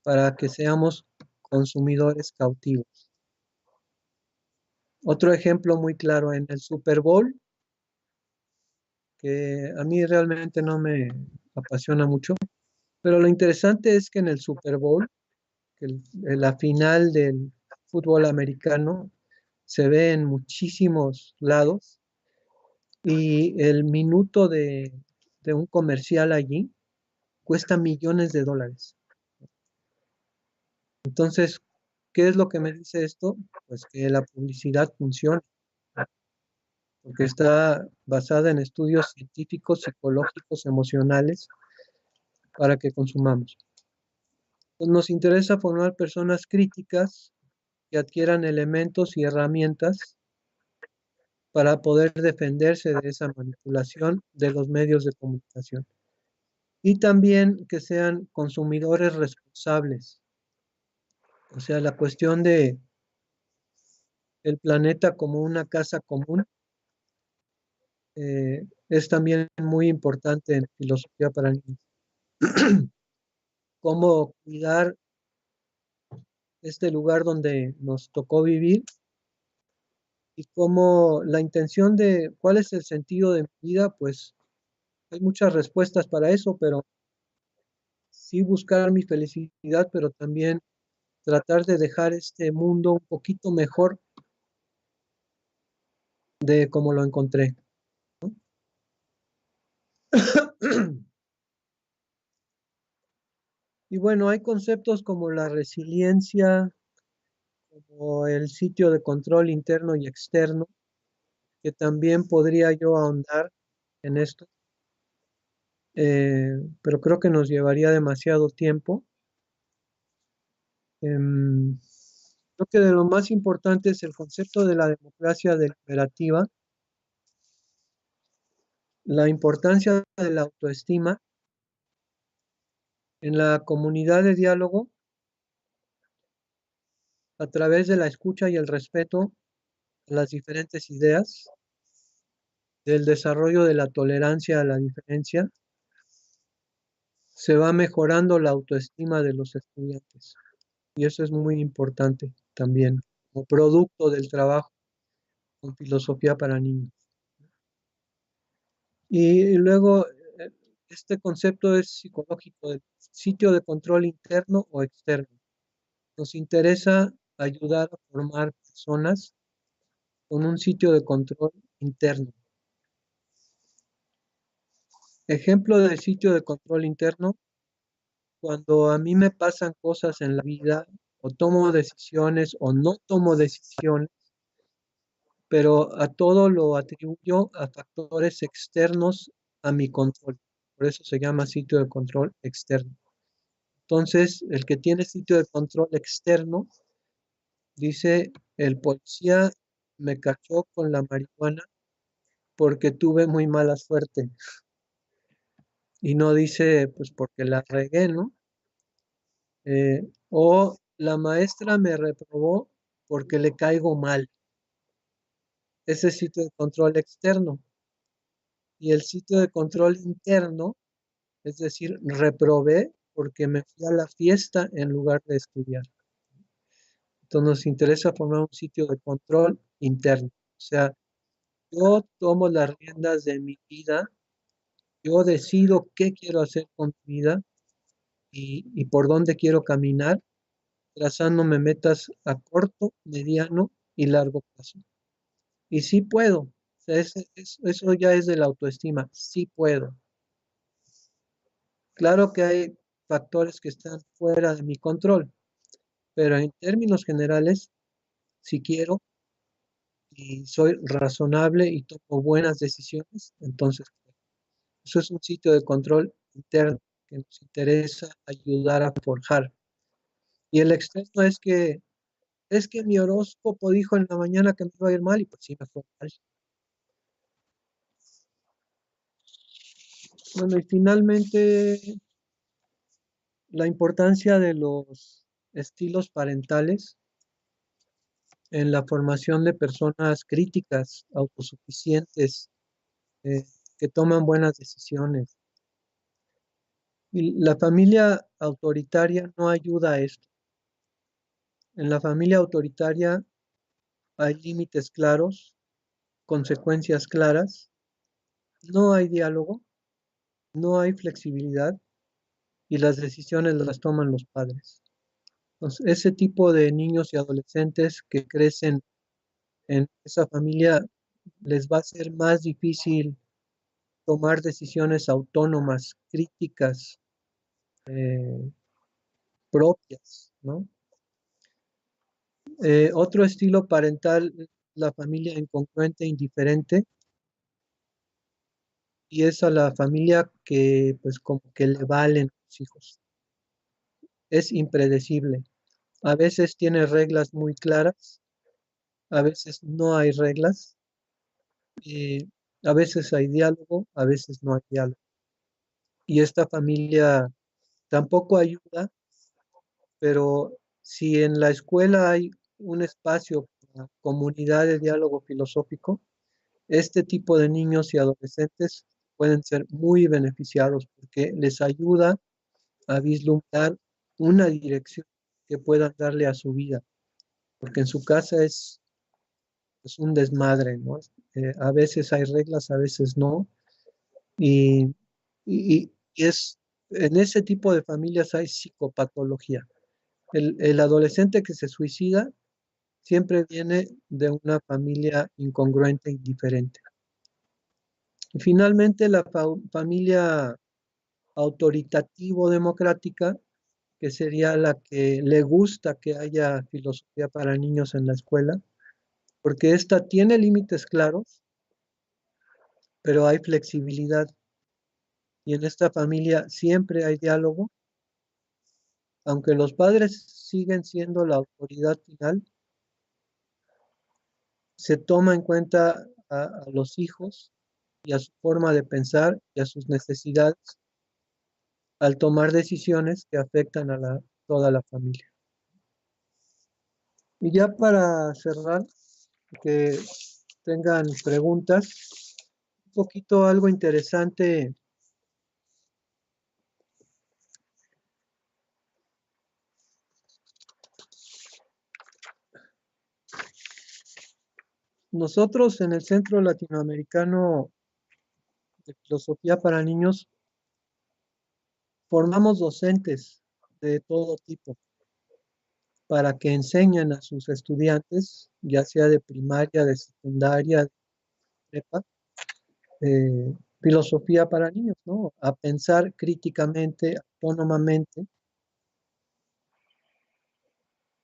para que seamos consumidores cautivos. Otro ejemplo muy claro en el Super Bowl, que a mí realmente no me apasiona mucho. Pero lo interesante es que en el Super Bowl, en la final del fútbol americano, se ve en muchísimos lados y el minuto de un comercial allí cuesta millones de dólares. Entonces, ¿qué es lo que me dice esto? Pues que la publicidad funciona, porque está basada en estudios científicos, psicológicos, emocionales, para que consumamos. Pues nos interesa formar personas críticas que adquieran elementos y herramientas para poder defenderse de esa manipulación de los medios de comunicación. Y también que sean consumidores responsables. O sea, la cuestión de el planeta como una casa común es también muy importante en filosofía para niños. Cómo cuidar este lugar donde nos tocó vivir y cómo la intención de cuál es el sentido de mi vida, pues hay muchas respuestas para eso, pero sí buscar mi felicidad, pero también tratar de dejar este mundo un poquito mejor de como lo encontré. Y bueno, hay conceptos como la resiliencia, como el sitio de control interno y externo, que también podría yo ahondar en esto, pero creo que nos llevaría demasiado tiempo. Creo que de lo más importante es el concepto de la democracia deliberativa, la importancia de la autoestima en la comunidad de diálogo a través de la escucha y el respeto a las diferentes ideas, del desarrollo de la tolerancia a la diferencia, se va mejorando la autoestima de los estudiantes. Y eso es muy importante también, como producto del trabajo con filosofía para niños. Y luego, este concepto es psicológico, del sitio de control interno o externo. Nos interesa ayudar a formar personas con un sitio de control interno. Ejemplo de sitio de control interno, cuando a mí me pasan cosas en la vida, o tomo decisiones o no tomo decisiones, pero a todo lo atribuyo a factores externos a mi control. Por eso se llama sitio de control externo. Entonces, el que tiene sitio de control externo dice, el policía me cachó con la marihuana porque tuve muy mala suerte. Y no dice, pues porque la regué, ¿no? O la maestra me reprobó porque le caigo mal. Ese es sitio de control externo. Y el sitio de control interno, es decir, reprobé porque me fui a la fiesta en lugar de estudiar. Entonces nos interesa formar un sitio de control interno. O sea, yo tomo las riendas de mi vida, yo decido qué quiero hacer con mi vida y por dónde quiero caminar, trazándome metas a corto, mediano y largo plazo. Y sí puedo, o sea, eso ya es de la autoestima, sí puedo. Claro que hay factores que están fuera de mi control, pero en términos generales, si quiero y soy razonable y tomo buenas decisiones, entonces eso es un sitio de control interno que nos interesa ayudar a forjar. Y el externo es que mi horóscopo dijo en la mañana que me iba a ir mal y pues sí me fue mal. Bueno, y finalmente la importancia de los estilos parentales en la formación de personas críticas, autosuficientes, eh, que toman buenas decisiones. Y la familia autoritaria no ayuda a esto. En la familia autoritaria hay límites claros, consecuencias claras, no hay diálogo no hay flexibilidad y las decisiones las toman los padres. Entonces, ese tipo de niños y adolescentes que crecen en esa familia les va a ser más difícil tomar decisiones autónomas, críticas, eh, propias, ¿no? Otro estilo parental, la familia incongruente, indiferente, y es a la familia que pues como que le valen los hijos. Es impredecible. A veces tiene reglas muy claras, a veces no hay reglas, eh, a veces hay diálogo, a veces no hay diálogo. Y esta familia tampoco ayuda, pero si en la escuela hay un espacio para comunidad de diálogo filosófico, este tipo de niños y adolescentes pueden ser muy beneficiados porque les ayuda a vislumbrar una dirección que puedan darle a su vida, porque en su casa es un desmadre, ¿no? A veces hay reglas, a veces no, y, y es, en ese tipo de familias hay psicopatología. El adolescente que se suicida siempre viene de una familia incongruente y diferente. Y finalmente, la familia autoritativo-democrática, que sería la que le gusta que haya filosofía para niños en la escuela, porque esta tiene límites claros, pero hay flexibilidad. Y en esta familia siempre hay diálogo, aunque los padres siguen siendo la autoridad final, se toma en cuenta a los hijos y a su forma de pensar y a sus necesidades al tomar decisiones que afectan a toda la familia. Y ya para cerrar, que tengan preguntas, un poquito algo interesante. Nosotros en el Centro Latinoamericano de Filosofía para Niños formamos docentes de todo tipo para que enseñen a sus estudiantes, ya sea de primaria, de secundaria, de prepa, filosofía para niños, ¿no? A pensar críticamente, autónomamente.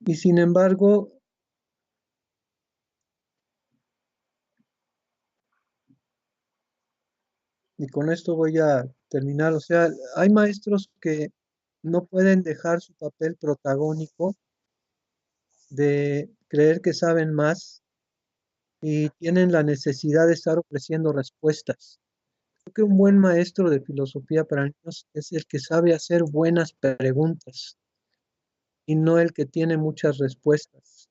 Y sin embargo, y con esto voy a terminar, o sea, hay maestros que no pueden dejar su papel protagónico de creer que saben más y tienen la necesidad de estar ofreciendo respuestas. Creo que un buen maestro de filosofía para niños es el que sabe hacer buenas preguntas y no el que tiene muchas respuestas.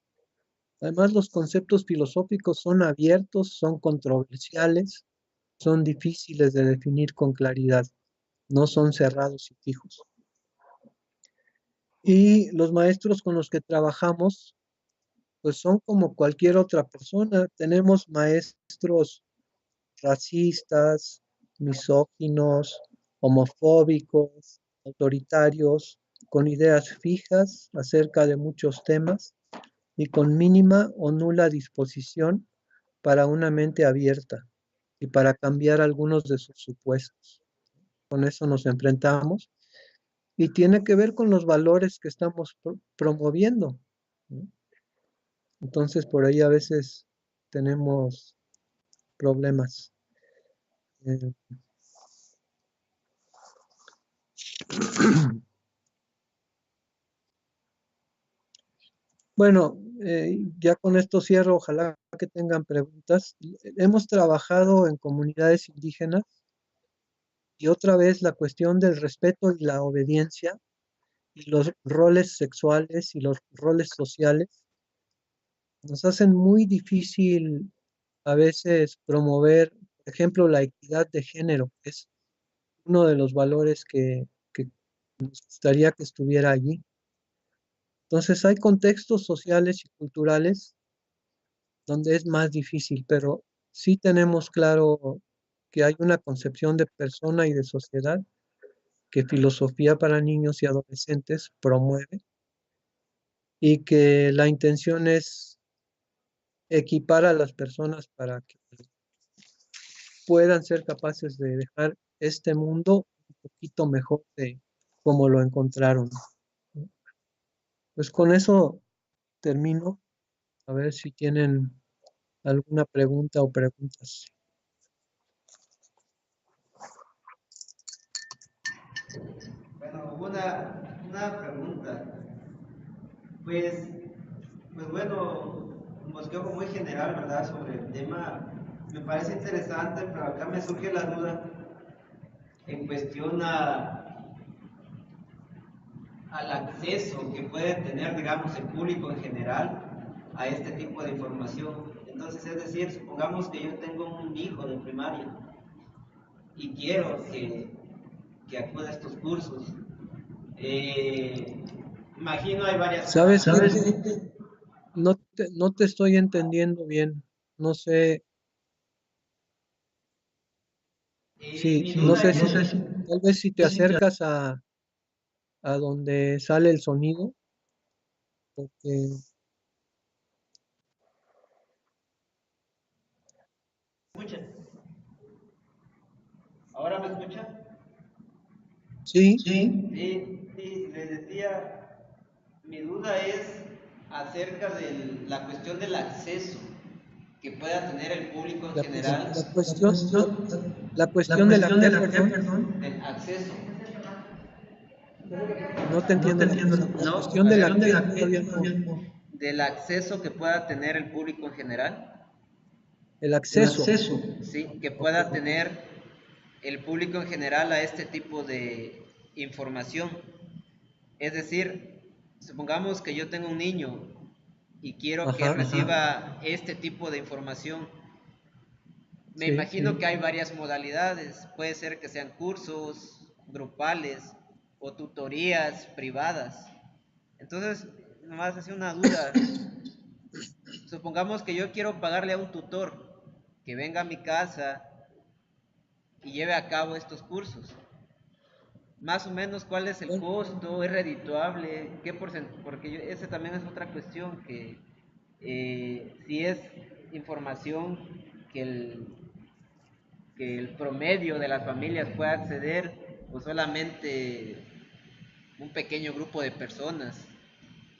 Además, los conceptos filosóficos son abiertos, son controversiales, son difíciles de definir con claridad, no son cerrados y fijos. Y los maestros con los que trabajamos, pues son como cualquier otra persona. Tenemos maestros racistas, misóginos, homofóbicos, autoritarios, con ideas fijas acerca de muchos temas y con mínima o nula disposición para una mente abierta y para cambiar algunos de sus supuestos. Con eso nos enfrentamos y tiene que ver con los valores que estamos promoviendo, ¿no? Entonces, por ahí a veces tenemos problemas. Eh, Bueno, ya con esto cierro, ojalá que tengan preguntas. Hemos trabajado en comunidades indígenas y otra vez la cuestión del respeto y la obediencia y los roles sexuales y los roles sociales nos hacen muy difícil a veces promover, por ejemplo, la equidad de género, que es uno de los valores que nos gustaría que estuviera allí. Entonces hay contextos sociales y culturales donde es más difícil, pero sí tenemos claro que hay una concepción de persona y de sociedad que Filosofía para Niños y Adolescentes promueve y que la intención es equipar a las personas para que puedan ser capaces de dejar este mundo un poquito mejor de como lo encontraron. Pues con eso termino. A ver si tienen alguna pregunta o preguntas. Bueno, una pregunta. Pues, pues bueno, un bosquejo muy general, ¿verdad? Sobre el tema. Me parece interesante, pero acá me surge la duda en cuestión al acceso que puede tener, digamos, el público en general a este tipo de información. Entonces, es decir, supongamos que yo tengo un hijo de primaria y quiero que acuda a estos cursos. Imagino hay varias ¿Sabes qué? formas. No te estoy entendiendo bien. No sé, Mi no duda sé es, si tal vez si te acercas a donde sale el sonido, porque ¿escucha? ¿Ahora me escucha? sí, Sí, sí, les decía, mi duda es acerca de la cuestión del acceso que pueda tener el público en la, cues- general, la cuestión, la cuestión de la qué, perdón, del acceso. no te entiendo la No, cuestión a de ver, la qué todavía no, del acceso que pueda tener el público en general, el acceso. sí, que Ok. pueda tener el público en general a este tipo de información. Es decir, supongamos que yo tengo un niño y quiero que Ajá, reciba este tipo de información. Me sí, imagino que hay varias modalidades. Puede ser que sean cursos grupales o tutorías privadas. Entonces, nomás hace una duda. Supongamos que yo quiero pagarle a un tutor que venga a mi casa y lleve a cabo estos cursos. Más o menos, ¿cuál es el bueno, costo? ¿Es redituable? ¿Qué porcentaje? Porque esa también es otra cuestión, que si es información que el promedio de las familias pueda acceder o solamente un pequeño grupo de personas.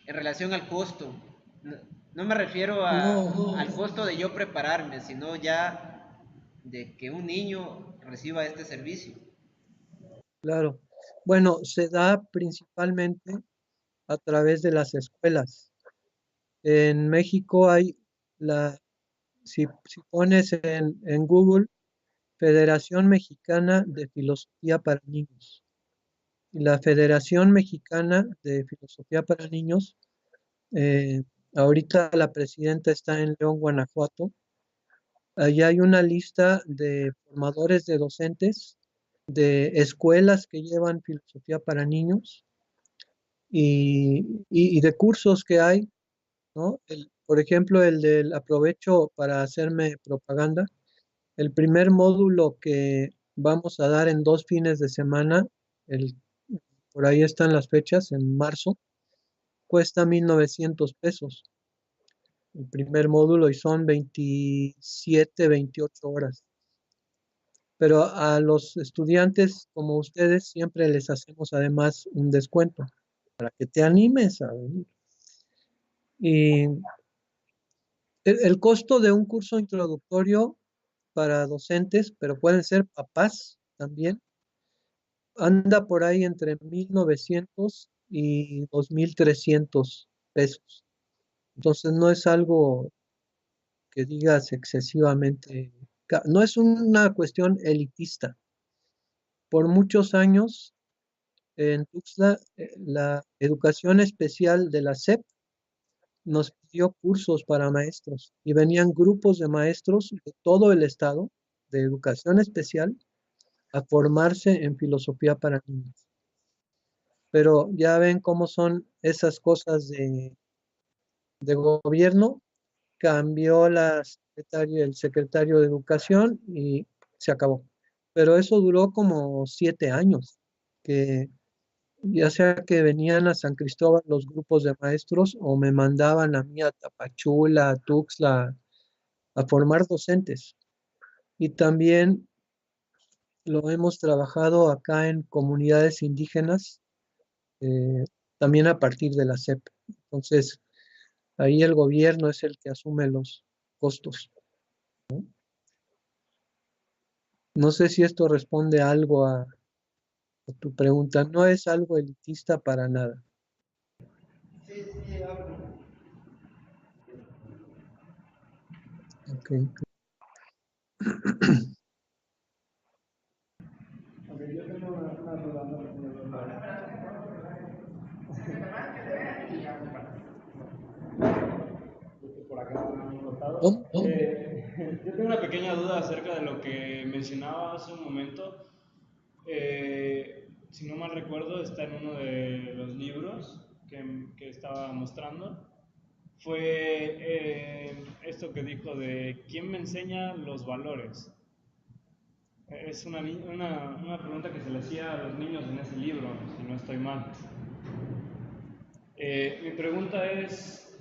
En relación al costo, no, no me refiero no, al costo de yo prepararme, sino ya de que un niño reciba este servicio. claro. Bueno, se da principalmente a través de las escuelas. En México hay si pones en Google Federación Mexicana de Filosofía para Niños, y la Federación Mexicana de Filosofía para Niños, eh, ahorita la presidenta está en León, Guanajuato. Allí hay una lista de formadores de docentes de escuelas que llevan filosofía para niños y de cursos que hay, ¿no? Por ejemplo, aprovecho para hacerme propaganda. El primer módulo que vamos a dar en 2 fines de semana, el, por ahí están las fechas, en marzo, cuesta 1,900 pesos. El primer módulo y son 27, 28 horas. Pero a los estudiantes como ustedes siempre les hacemos además un descuento para que te animes a venir. Y el costo de un curso introductorio para docentes, pero pueden ser papás también, anda por ahí entre 1,900 y 2,300 pesos. Entonces no es algo que digas excesivamente, no es una cuestión elitista. Por muchos años en Tuxtla, la educación especial de la SEP nos pidió cursos para maestros y venían grupos de maestros de todo el estado de educación especial a formarse en filosofía para niños. Pero ya ven cómo son esas cosas de gobierno. Cambió el secretario de Educación y se acabó. Pero eso duró como 7 años, que ya sea que venían a San Cristóbal los grupos de maestros o me mandaban a mí a Tapachula, a Tuxtla, a formar docentes. Y también lo hemos trabajado acá en comunidades indígenas, eh, también a partir de la SEP. Entonces, ahí el gobierno es el que asume los costos. No sé si esto responde algo a tu pregunta. No es algo elitista para nada. Ok. Ok, yo tengo una duda, por acá me han cortado. ¿Cómo? Yo tengo una pequeña duda acerca de lo que mencionaba hace un momento. Si no mal recuerdo, está en uno de los libros que estaba mostrando. Fue esto que dijo de ¿quién me enseña los valores? Es una pregunta que se le hacía a los niños en ese libro, si no estoy mal. Mi pregunta es,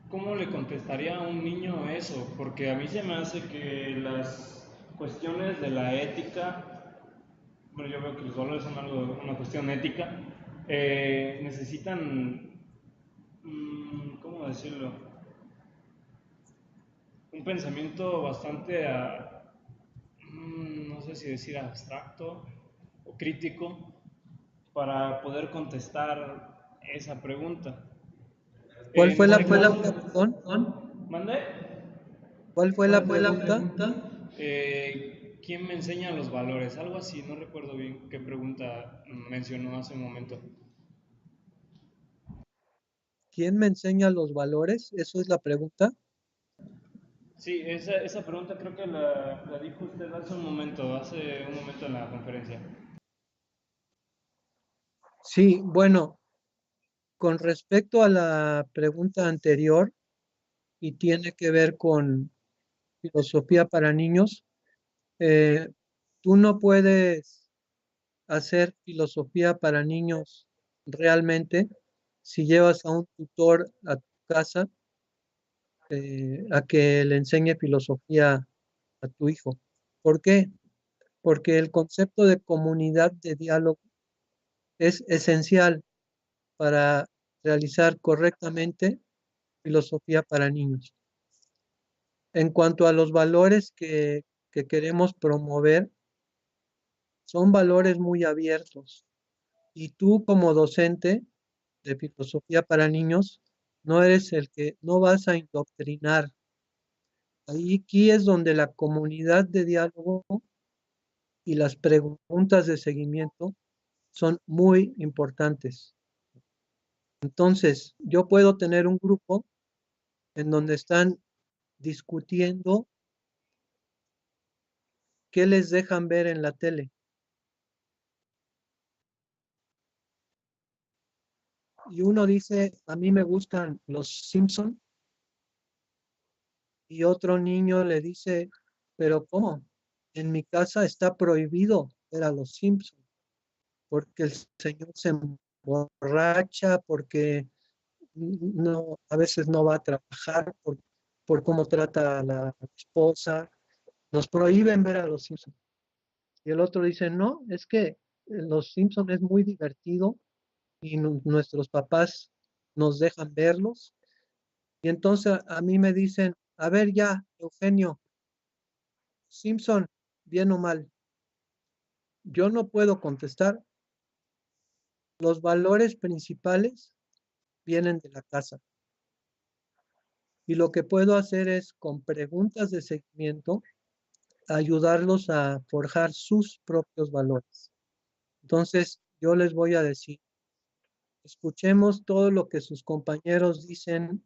¿cómo le contestaría a un niño eso? Porque a mí se me hace que las cuestiones de la ética, bueno, yo veo que los valores son una cuestión ética, necesitan, ¿cómo decirlo? Un pensamiento bastante, no sé si decir abstracto o crítico, para poder contestar esa pregunta. ¿Cuál fue En la este pregunta, caso, perdón? ¿mande? ¿Cuál fue la pregunta? ¿Quién me enseña los valores? Algo así, no recuerdo bien qué pregunta mencionó hace un momento. ¿Quién me enseña los valores? ¿Eso es la pregunta? Sí, esa pregunta creo que la dijo usted hace un momento en la conferencia. Sí, bueno, con respecto a la pregunta anterior y tiene que ver con filosofía para niños, eh, tú no puedes hacer filosofía para niños realmente si llevas a un tutor a tu casa a que le enseñe filosofía a tu hijo. ¿Por qué? Porque el concepto de comunidad de diálogo es esencial para realizar correctamente filosofía para niños. En cuanto a los valores que queremos promover, son valores muy abiertos. Y tú como docente de filosofía para niños, no eres el que, no vas a indoctrinar. Ahí aquí es donde la comunidad de diálogo y las preguntas de seguimiento son muy importantes. Entonces, yo puedo tener un grupo en donde están discutiendo qué les dejan ver en la tele. Y uno dice, a mí me gustan los Simpson, y otro niño le dice, pero ¿cómo? En mi casa está prohibido ver a los Simpson, porque el señor se emborracha, porque no, a veces no va a trabajar por cómo trata a la esposa. Nos prohíben ver a los Simpson. Y el otro dice, no, es que los Simpson es muy divertido y nuestros papás nos dejan verlos. Y entonces a mí me dicen, a ver ya, Eugenio, Simpson, bien o mal, yo no puedo contestar. Los valores principales vienen de la casa. Y lo que puedo hacer es, con preguntas de seguimiento, ayudarlos a forjar sus propios valores. Entonces, yo les voy a decir, escuchemos todo lo que sus compañeros dicen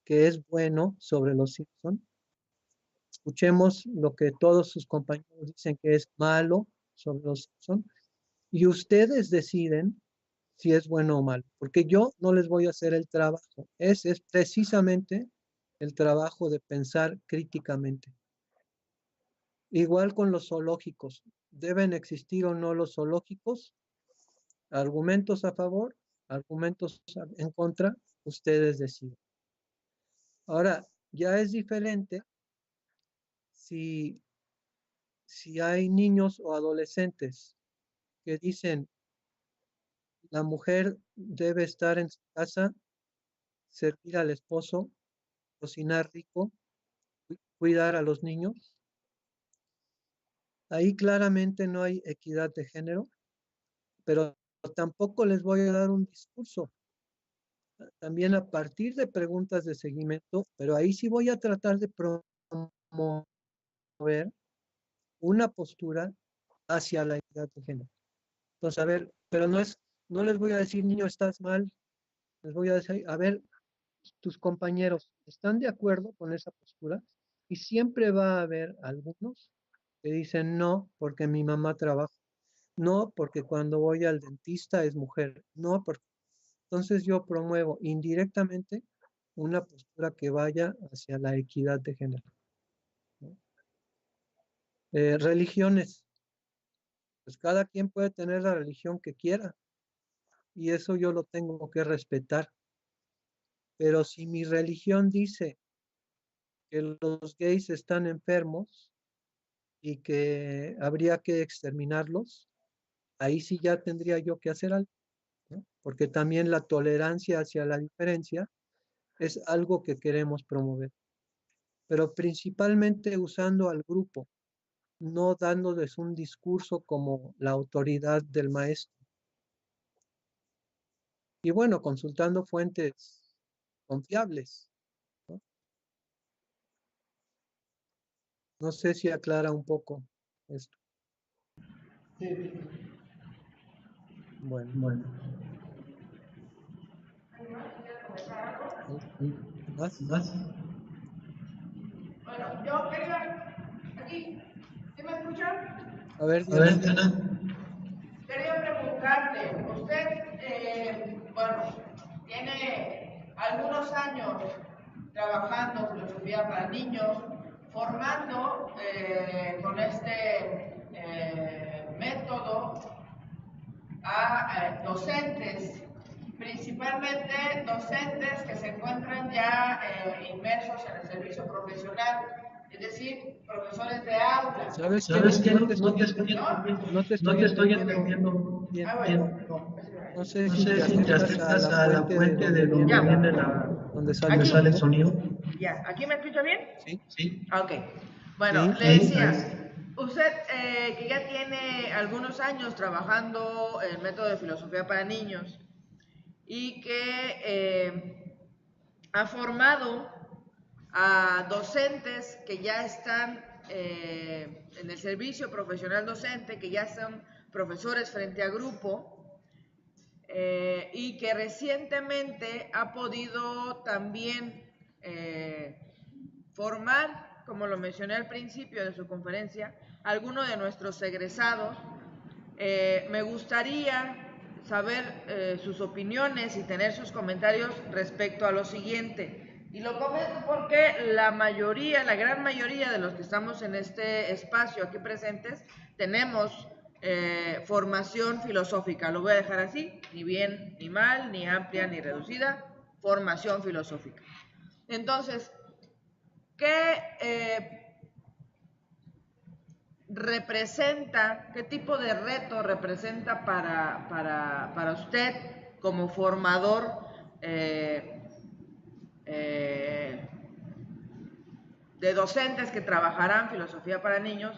que es bueno sobre los Simpson. Escuchemos lo que todos sus compañeros dicen que es malo sobre los Simpson. Y ustedes deciden si es bueno o malo, porque yo no les voy a hacer el trabajo. Ese es precisamente el trabajo de pensar críticamente. Igual con los zoológicos. ¿Deben existir o no los zoológicos? Argumentos a favor, argumentos en contra, ustedes deciden. Ahora, ya es diferente si, si hay niños o adolescentes que dicen la mujer debe estar en su casa, servir al esposo, cocinar rico, cuidar a los niños. Ahí claramente no hay equidad de género, pero tampoco les voy a dar un discurso. También a partir de preguntas de seguimiento, pero ahí sí voy a tratar de promover una postura hacia la equidad de género. Entonces, a ver, pero no les voy a decir, niño, estás mal, les voy a decir, a ver, tus compañeros están de acuerdo con esa postura, y siempre va a haber algunos que dicen no, porque mi mamá trabaja, no, porque cuando voy al dentista es mujer, no, porque entonces yo promuevo indirectamente una postura que vaya hacia la equidad de género, ¿no? Religiones, pues cada quien puede tener la religión que quiera, y eso yo lo tengo que respetar. Pero si mi religión dice que los gays están enfermos y que habría que exterminarlos, ahí sí ya tendría yo que hacer algo, ¿no? Porque también la tolerancia hacia la diferencia es algo que queremos promover, pero principalmente usando al grupo, no dándoles un discurso como la autoridad del maestro. Y bueno, consultando fuentes confiables, ¿no? No sé si aclara un poco esto. Bueno, ¿más? Bueno, yo quería, aquí, ¿sí me escuchan? A ver, A ver, Diana. Diana. Quería preguntarle, usted, bueno, tiene algunos años trabajando filosofía para niños, formando con este método a docentes, principalmente docentes que se encuentran ya inmersos en el servicio profesional, es decir, profesores de aula. ¿Sabes qué? ¿Sabes qué? No te No estoy te estoy entendiendo, no te no estoy te estoy entendiendo entendiendo bien. Ah, bien. bueno. No, No sé no si sé te si te acercas a acercas la a la fuente de fuente donde de donde Ya. viene donde sale donde el sale el sonido. sonido. Ya, ¿aquí me escucha bien? Sí, Sí, Ok. Bueno, sí, le sí, decía, usted que ya tiene algunos años trabajando el método de filosofía para niños y que ha formado a docentes que ya están en el servicio profesional docente, que ya son profesores frente a grupo, y que recientemente ha podido también formar, como lo mencioné al principio de su conferencia, algunos de nuestros egresados. Me gustaría saber sus opiniones y tener sus comentarios respecto a lo siguiente. Y lo comento porque la mayoría, la gran mayoría de los que estamos en este espacio aquí presentes, tenemos formación filosófica. Lo voy a dejar así, ni bien ni mal, ni amplia ni reducida, formación filosófica. Entonces, ¿qué representa, qué tipo de reto representa para usted como formador eh, de docentes que trabajarán filosofía para niños,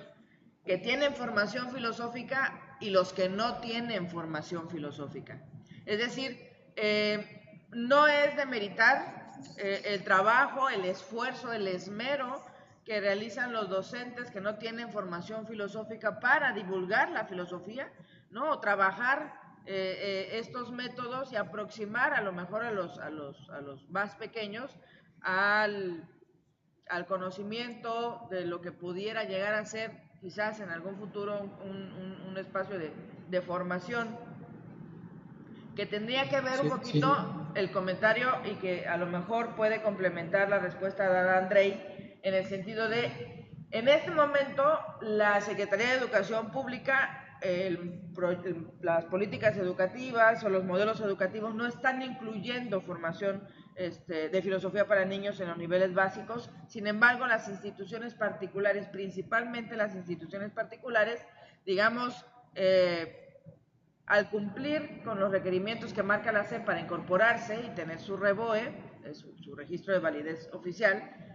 que tienen formación filosófica y los que no tienen formación filosófica? Es decir, no es demeritar el trabajo, el esfuerzo, el esmero que realizan los docentes que no tienen formación filosófica para divulgar la filosofía, ¿no? O trabajar estos métodos y aproximar a lo mejor a los más pequeños al conocimiento de lo que pudiera llegar a ser quizás en algún futuro un espacio de formación, que tendría que ver un sí. poquito el comentario y que a lo mejor puede complementar la respuesta dada a Andrei en el sentido de En este momento, la Secretaría de Educación Pública, las políticas educativas o los modelos educativos no están incluyendo formación de filosofía para niños en los niveles básicos. Sin embargo, las instituciones particulares, principalmente las instituciones particulares, digamos, al cumplir con los requerimientos que marca la SEP para incorporarse y tener su REBOE, su registro de validez oficial,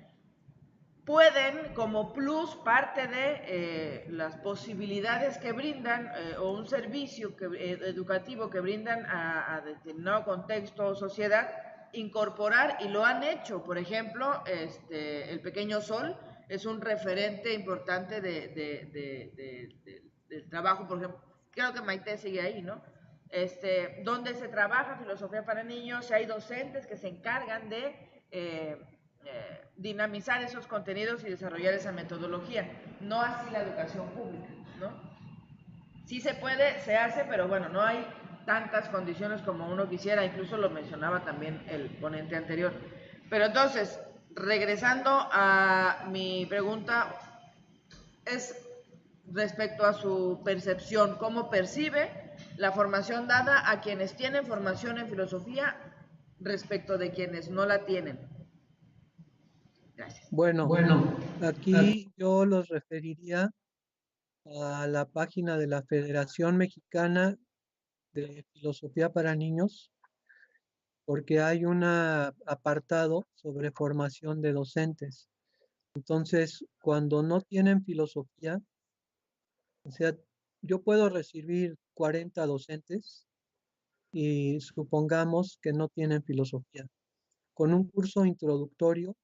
pueden, como plus, parte de las posibilidades que brindan o un servicio educativo que brindan a determinado contexto o sociedad, incorporar, y lo han hecho. Por ejemplo, el Pequeño Sol es un referente importante del trabajo, por ejemplo, creo que Maite sigue ahí, ¿no? Donde se trabaja filosofía para niños, hay docentes que se encargan de dinamizar esos contenidos y desarrollar esa metodología. No así la educación pública, ¿no? Sí se puede, se hace, pero bueno, no hay tantas condiciones como uno quisiera, incluso lo mencionaba también el ponente anterior. Pero entonces, regresando a mi pregunta, es respecto a su percepción, cómo percibe la formación dada a quienes tienen formación en filosofía respecto de quienes no la tienen. Gracias. Bueno, Bueno, aquí yo los referiría a la página de la Federación Mexicana de Filosofía para Niños, porque hay un apartado sobre formación de docentes. Entonces, cuando no tienen filosofía, o sea, yo puedo recibir 40 docentes y supongamos que no tienen filosofía. Con un curso introductorio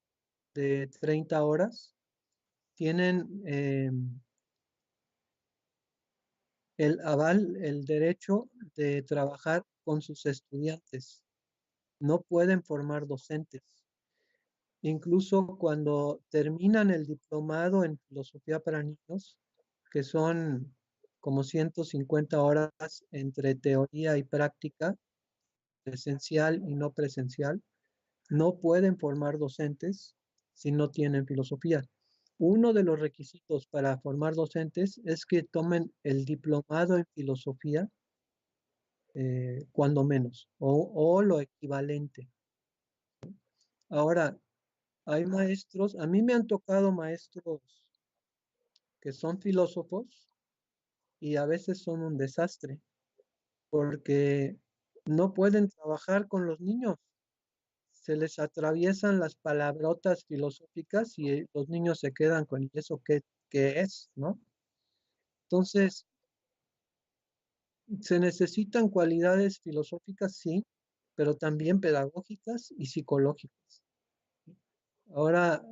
de 30 horas, tienen el aval, el derecho de trabajar con sus estudiantes. No pueden formar docentes. Incluso cuando terminan el diplomado en filosofía para niños, que son como 150 horas entre teoría y práctica, presencial y no presencial, no pueden formar docentes si no tienen filosofía. Uno de los requisitos para formar docentes es que tomen el diplomado en filosofía, cuando menos, o lo equivalente. Ahora, hay maestros, a mí me han tocado maestros que son filósofos y a veces son un desastre porque no pueden trabajar con los niños. Se les atraviesan las palabrotas filosóficas y los niños se quedan con ¿y eso qué es, no? Entonces, se necesitan cualidades filosóficas, sí, pero también pedagógicas y psicológicas. Ahora,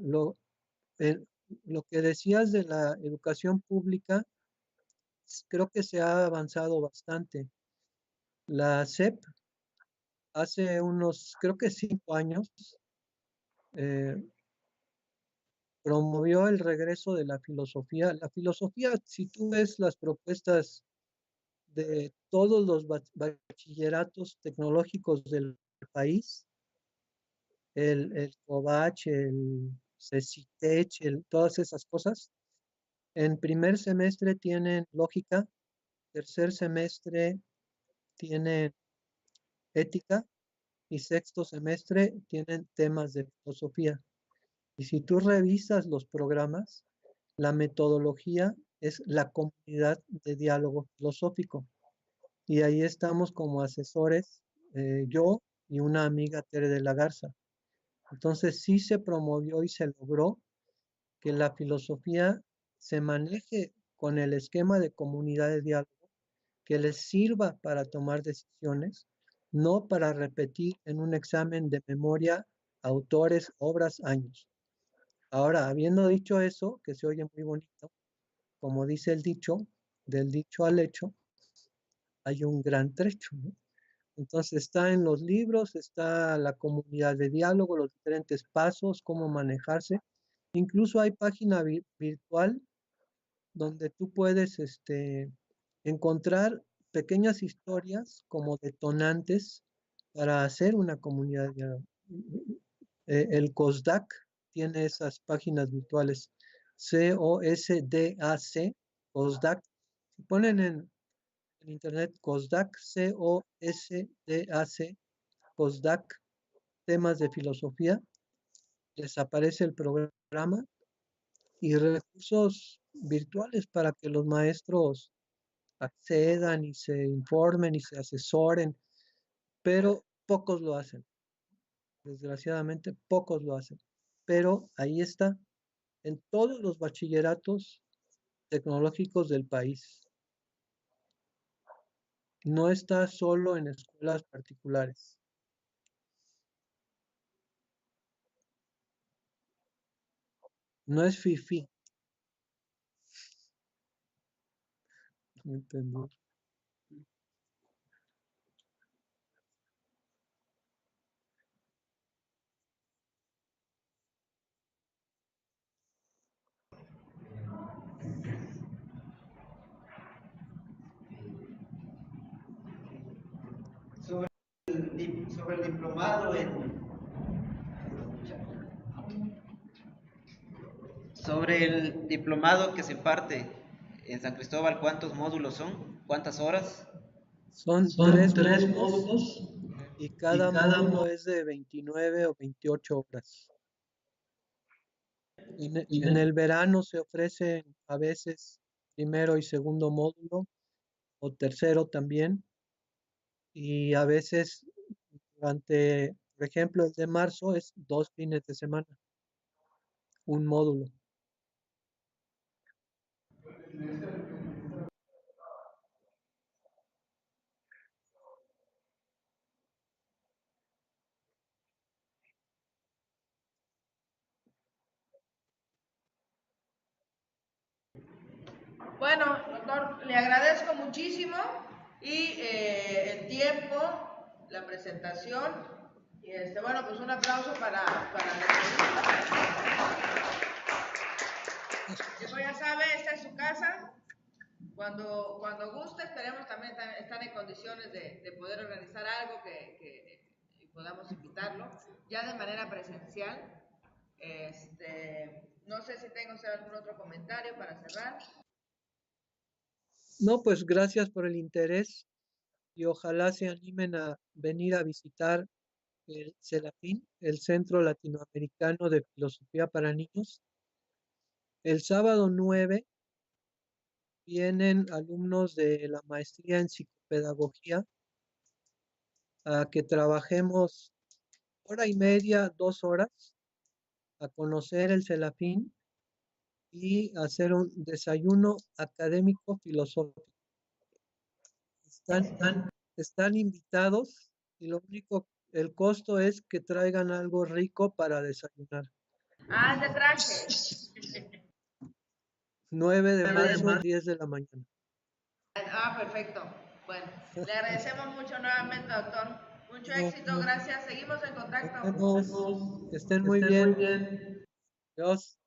eh, lo que decías de la educación pública, creo que se ha avanzado bastante. La SEP hace unos, creo que 5 años, eh, promovió el regreso de la filosofía. La filosofía, si tú ves las propuestas de todos los bachilleratos tecnológicos del país, el COVACH, el CECITECH, todas esas cosas, en primer semestre tienen lógica, tercer semestre tienen ética y sexto semestre tienen temas de filosofía. Y si tú revisas los programas, la metodología es la comunidad de diálogo filosófico. Y ahí estamos como asesores, yo y una amiga, Tere de la Garza. Entonces sí se promovió y se logró que la filosofía se maneje con el esquema de comunidad de diálogo, que les sirva para tomar decisiones, no para repetir en un examen de memoria autores, obras, años. Ahora, habiendo dicho eso, que se oye muy bonito, como dice el dicho, del dicho al hecho, hay un gran trecho, ¿no? Entonces está en los libros, está la comunidad de diálogo, los diferentes pasos, cómo manejarse. Incluso hay página virtual donde tú puedes encontrar pequeñas historias como detonantes para hacer una comunidad de diálogo. El COSDAC tiene esas páginas virtuales. COSDAC, COSDAC. Si ponen en internet COSDAC, COSDAC, COSDAC, temas de filosofía, les aparece el programa y recursos virtuales para que los maestros accedan y se informen y se asesoren, pero pocos lo hacen. Desgraciadamente, pocos lo hacen. Pero ahí está, en todos los bachilleratos tecnológicos del país. No está solo en escuelas particulares. No es fifí. No entendí. Sobre el diplomado sobre el diplomado que se imparte en San Cristóbal, ¿cuántos módulos son? ¿Cuántas horas? Son Son tres módulos módulos y cada módulo es de 29 o 28 horas. En el verano se ofrecen a veces primero y segundo módulo o tercero también, y a veces durante, por ejemplo, el de marzo es 2 fines de semana, un módulo. Bueno, doctor, le agradezco muchísimo y el tiempo, la presentación. Y bueno, pues un aplauso para Como ya sabe, esta es su casa. Cuando guste, esperemos también estar en condiciones de poder organizar algo y podamos invitarlo, ya de manera presencial. No sé si tengo usted algún otro comentario para cerrar. No, pues gracias por el interés y ojalá se animen a venir a visitar el CELAFIN, el Centro Latinoamericano de Filosofía para Niños. El sábado 9 vienen alumnos de la maestría en psicopedagogía a que trabajemos hora y media, 2 horas, a conocer el CELAFIN y hacer un desayuno académico filosófico. Están invitados y lo único, el costo es que traigan algo rico para desayunar. Ah, de traje. 9 de marzo, 10 de la mañana. Ah, perfecto. Bueno, le agradecemos mucho nuevamente, doctor. Mucho éxito, gracias. Seguimos en contacto. Nos vemos. Que estén muy bien. Adiós.